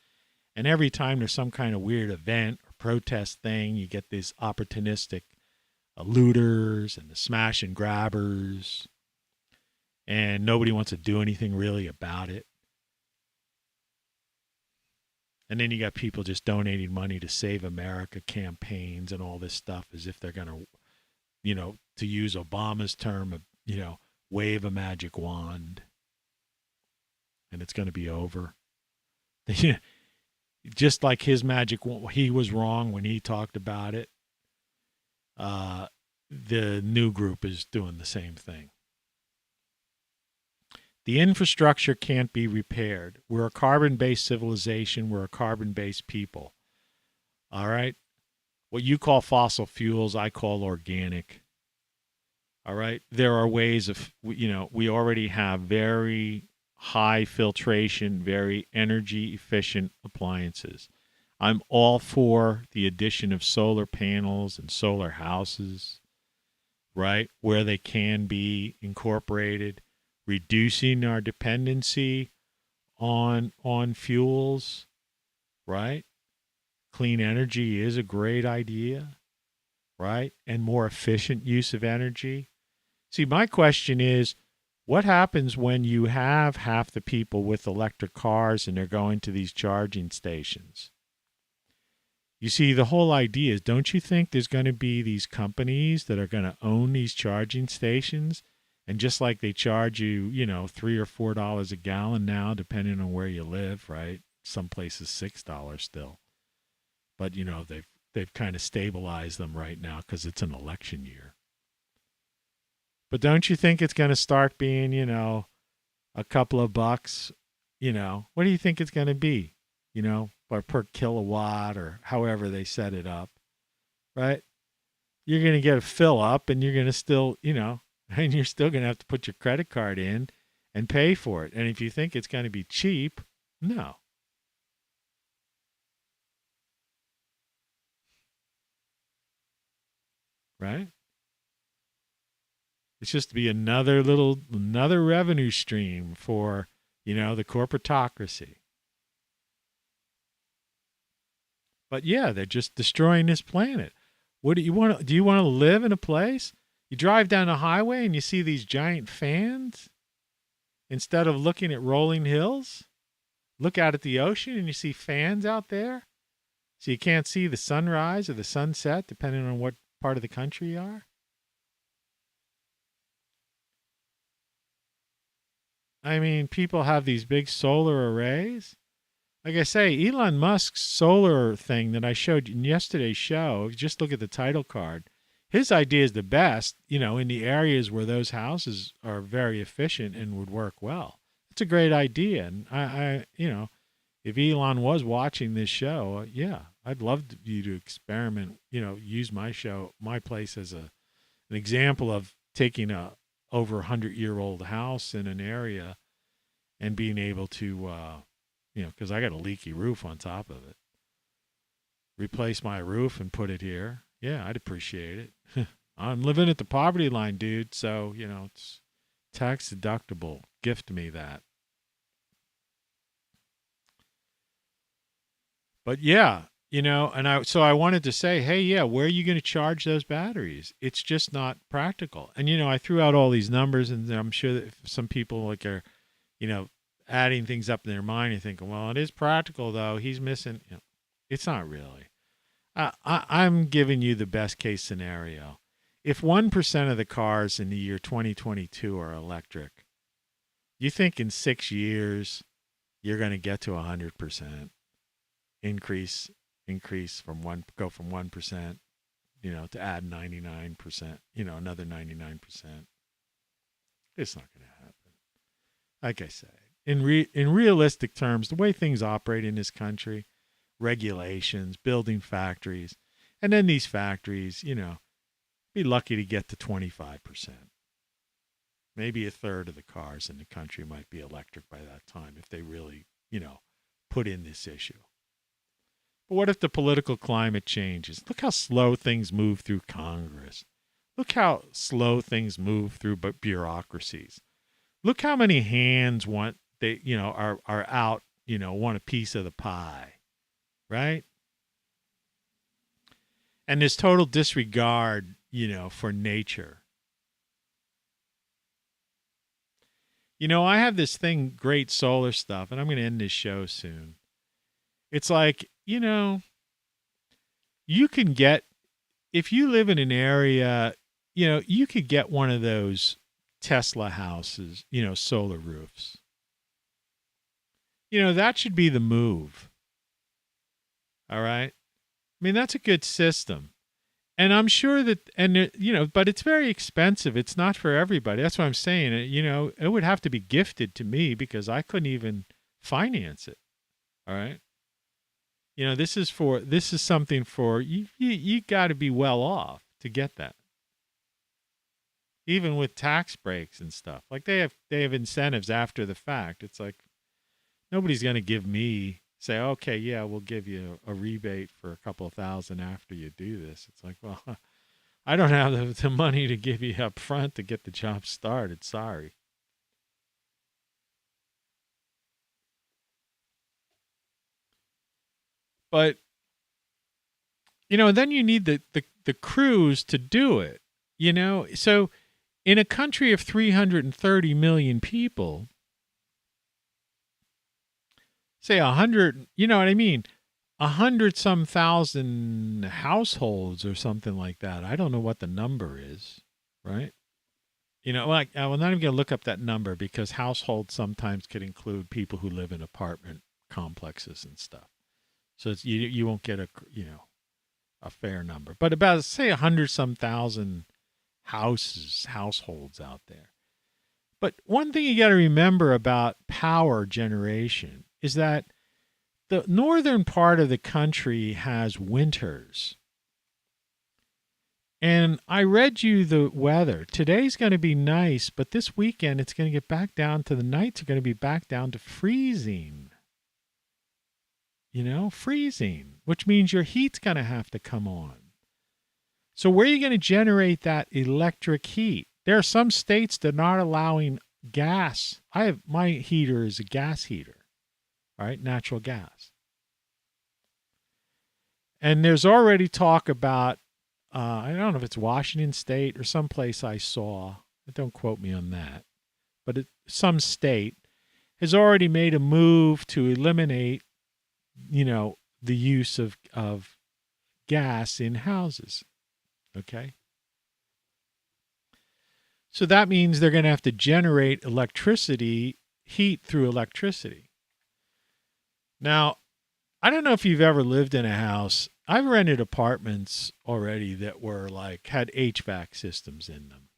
And every time there's some kind of weird event or protest thing, you get these opportunistic looters and the smash and grabbers, and nobody wants to do anything really about it. And then you got people just donating money to Save America campaigns and all this stuff as if they're going to, you know, to use Obama's term, you know, wave a magic wand and it's going to be over. Just like his magic, he was wrong when he talked about it. The new group is doing the same thing. The infrastructure can't be repaired. We're a carbon-based civilization. We're a carbon-based people. All right? What you call fossil fuels, I call organic. All right? There are ways of, you know, we already have very high filtration, very energy efficient appliances. I'm all for the addition of solar panels and solar houses, right, where they can be incorporated, reducing our dependency on fuels, right? Clean energy is a great idea, right? And more efficient use of energy. See, my question is, what happens when you have half the people with electric cars and they're going to these charging stations? You see, the whole idea is, don't you think there's going to be these companies that are going to own these charging stations? And just like they charge you, you know, $3 or $4 a gallon now, depending on where you live, right? Some places $6 still. But, you know, they've they've kind of stabilized them right now because it's an election year. But don't you think it's going to start being, a couple of bucks? What do you think it's going to be? Or per kilowatt or however they set it up, right? You're going to get a fill up and you're going to still, and you're still going to have to put your credit card in and pay for it. And if you think it's going to be cheap, no. Right? It's just to be another revenue stream for, the corporatocracy. But yeah, they're just destroying this planet. What do you want to live in a place? You drive down a highway and you see these giant fans instead of looking at rolling hills? Look out at the ocean and you see fans out there? So you can't see the sunrise or the sunset depending on what part of the country you are? I mean, people have these big solar arrays. Like I say, Elon Musk's solar thing that I showed you in yesterday's show, just look at the title card. His idea is the best, in the areas where those houses are very efficient and would work well. It's a great idea. And I if Elon was watching this show, yeah, I'd love you to experiment, use my place as an example of taking a over 100-year-old house in an area and being able to, because I got a leaky roof on top of it, replace my roof and put it here. Yeah, I'd appreciate it. I'm living at the poverty line, dude. So, it's tax deductible. Gift me that. But yeah, I wanted to say, hey, yeah, where are you going to charge those batteries? It's just not practical. And, I threw out all these numbers, and I'm sure that some people are, adding things up in their mind and thinking, well, it is practical, though. He's missing. It's not really. I'm giving you the best case scenario. If 1% of the cars in the year 2022 are electric, you think in 6 years you're going to get to 100%? Increase from 1%, to add 99%, another 99%. It's not going to happen. Like I say, in realistic terms, the way things operate in this country, regulations, building factories, and then these factories, be lucky to get to 25%. Maybe a third of the cars in the country might be electric by that time if they really, put in this issue. But what if the political climate changes? Look how slow things move through Congress. Look how slow things move through bureaucracies. Look how many hands are out, want a piece of the pie, right? And this total disregard, for nature. I have this thing, great solar stuff, and I'm going to end this show soon. It's like, you can get, if you live in an area, you could get one of those Tesla houses, solar roofs. That should be the move. All right. I mean, that's a good system. And I'm sure that, but it's very expensive. It's not for everybody. That's what I'm saying. It would have to be gifted to me because I couldn't even finance it. All right. This is something for you got to be well off to get that. Even with tax breaks and stuff. Like they have incentives after the fact. It's like nobody's going to say, okay, yeah, we'll give you a rebate for a couple of $1,000 after you do this. It's like, well, I don't have the money to give you up front to get the job started. Sorry. But, then you need the crews to do it, So in a country of 330 million people, say 100, you know what I mean? 100-some thousand households or something like that. I don't know what the number is, right? I'm not even going to look up that number because households sometimes could include people who live in apartment complexes and stuff. So you won't get a a fair number, but about, say, 100-some thousand households out there. But one thing you got to remember about power generation is that the northern part of the country has winters. And I read you the weather. Today's going to be nice, but this weekend it's going to get back down to, the nights are going to be back down to freezing. Freezing, which means your heat's going to have to come on. So where are you going to generate that electric heat? There are some states that are not allowing gas. My heater is a gas heater, all right, natural gas. And there's already talk about, I don't know if it's Washington State or someplace I saw, but don't quote me on that, but some state has already made a move to eliminate, the use of gas in houses. Okay. So that means they're going to have to generate heat through electricity. Now, I don't know if you've ever lived in a house. I've rented apartments already that were had HVAC systems in them.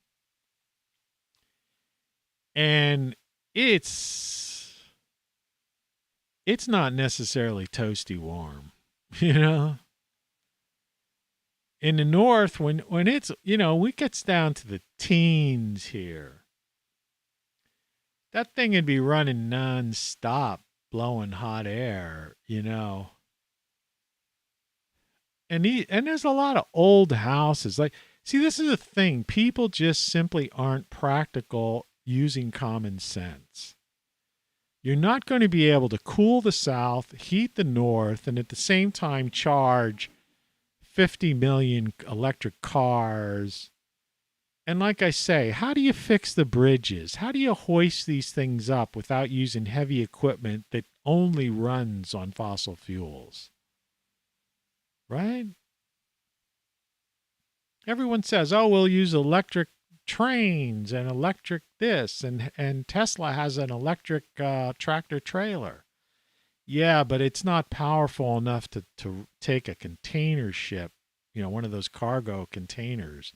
And it's not necessarily toasty warm, In the north, when it's, it gets down to the teens here, that thing would be running nonstop, blowing hot air, And there's a lot of old houses. See, this is the thing. People just simply aren't practical using common sense. You're not going to be able to cool the South, heat the North, and at the same time charge 50 million electric cars. And like I say, how do you fix the bridges? How do you hoist these things up without using heavy equipment that only runs on fossil fuels? Right? Everyone says, oh, we'll use electric trains and electric this, and Tesla has an electric tractor trailer. Yeah, but it's not powerful enough to take a container ship, one of those cargo containers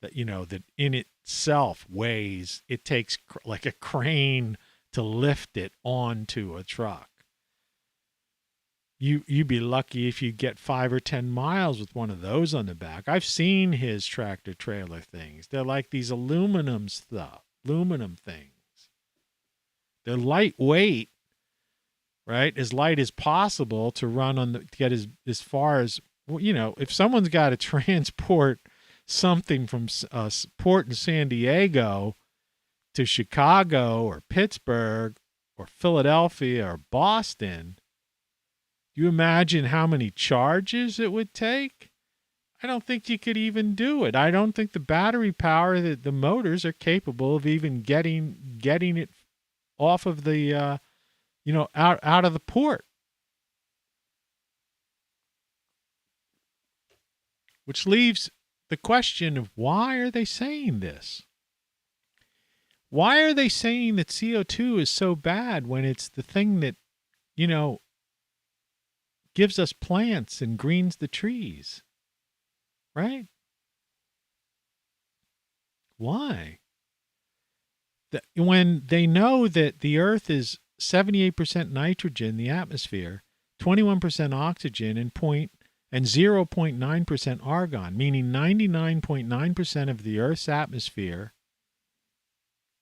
that, that in itself weighs, it takes like a crane to lift it onto a truck. You'd be lucky if you get 5 or 10 miles with one of those on the back. I've seen his tractor trailer things. They're like these aluminum things. They're lightweight, right? As light as possible to run to get as far as, if someone's got to transport something from a port in San Diego to Chicago or Pittsburgh or Philadelphia or Boston, you imagine how many charges it would take? I don't think you could even do it. I don't think the battery power that the motors are capable of even getting it off of the, out of the port. Which leaves the question of, why are they saying this? Why are they saying that CO2 is so bad when it's the thing that, gives us plants and greens the trees? Right? Why? When they know that the earth is 78% nitrogen, the atmosphere, 21% oxygen, and 0.9% argon, meaning 99.9% of the earth's atmosphere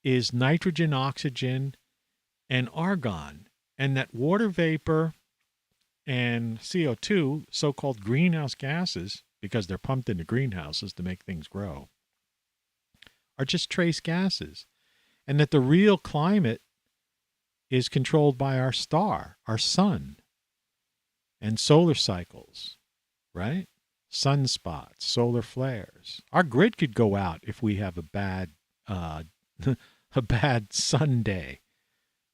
is nitrogen, oxygen, and argon, and that water vapor and CO2, so-called greenhouse gases, because they're pumped into greenhouses to make things grow, are just trace gases. And that the real climate is controlled by our star, our sun, and solar cycles, right? Sunspots, solar flares. Our grid could go out if we have a bad sun day.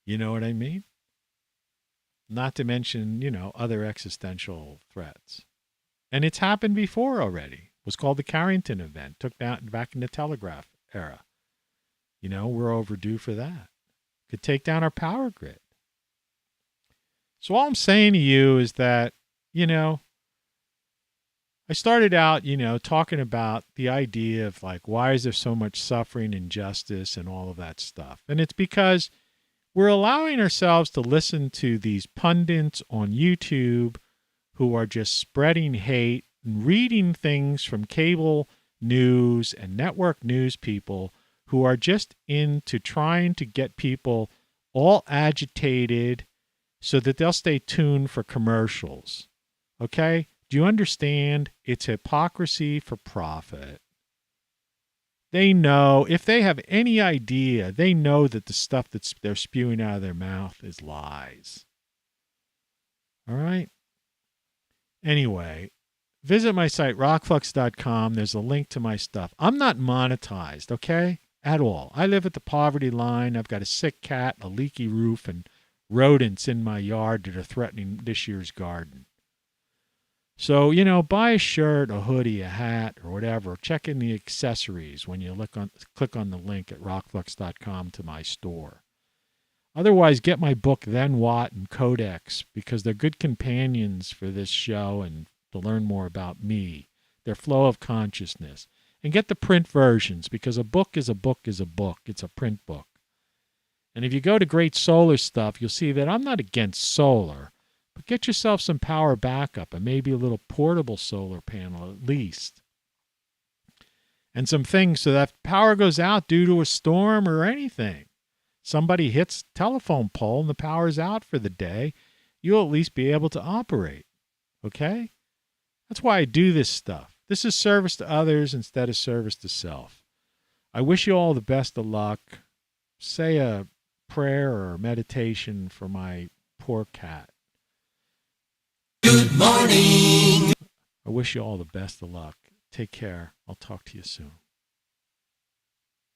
You know what I mean? Not to mention, other existential threats. And it's happened before already. It was called the Carrington event. Took down back in the telegraph era. We're overdue for that. Could take down our power grid. So all I'm saying to you is that, I started out, talking about the idea of like, why is there so much suffering, injustice, and all of that stuff? And it's because we're allowing ourselves to listen to these pundits on YouTube who are just spreading hate and reading things from cable news and network news people who are just into trying to get people all agitated so that they'll stay tuned for commercials. Okay? Do you understand? It's hypocrisy for profit. They know, if they have any idea, they know that the stuff that they're spewing out of their mouth is lies. All right? Anyway, visit my site, rockflux.com. There's a link to my stuff. I'm not monetized, okay? At all. I live at the poverty line. I've got a sick cat, a leaky roof, and rodents in my yard that are threatening this year's garden. So, buy a shirt, a hoodie, a hat, or whatever. Check in the accessories when you click on the link at rockflux.com to my store. Otherwise, get my book, Then What, and Codex, because they're good companions for this show and to learn more about me, their flow of consciousness. And get the print versions, because a book is a book is a book. It's a print book. And if you go to Great Solar Stuff, you'll see that I'm not against solar, but get yourself some power backup and maybe a little portable solar panel at least. And some things so that if power goes out due to a storm or anything, somebody hits telephone pole and the power's out for the day, you'll at least be able to operate. Okay? That's why I do this stuff. This is service to others instead of service to self. I wish you all the best of luck. Say a prayer or a meditation for my poor cat. Good morning. I wish you all the best of luck. Take care. I'll talk to you soon.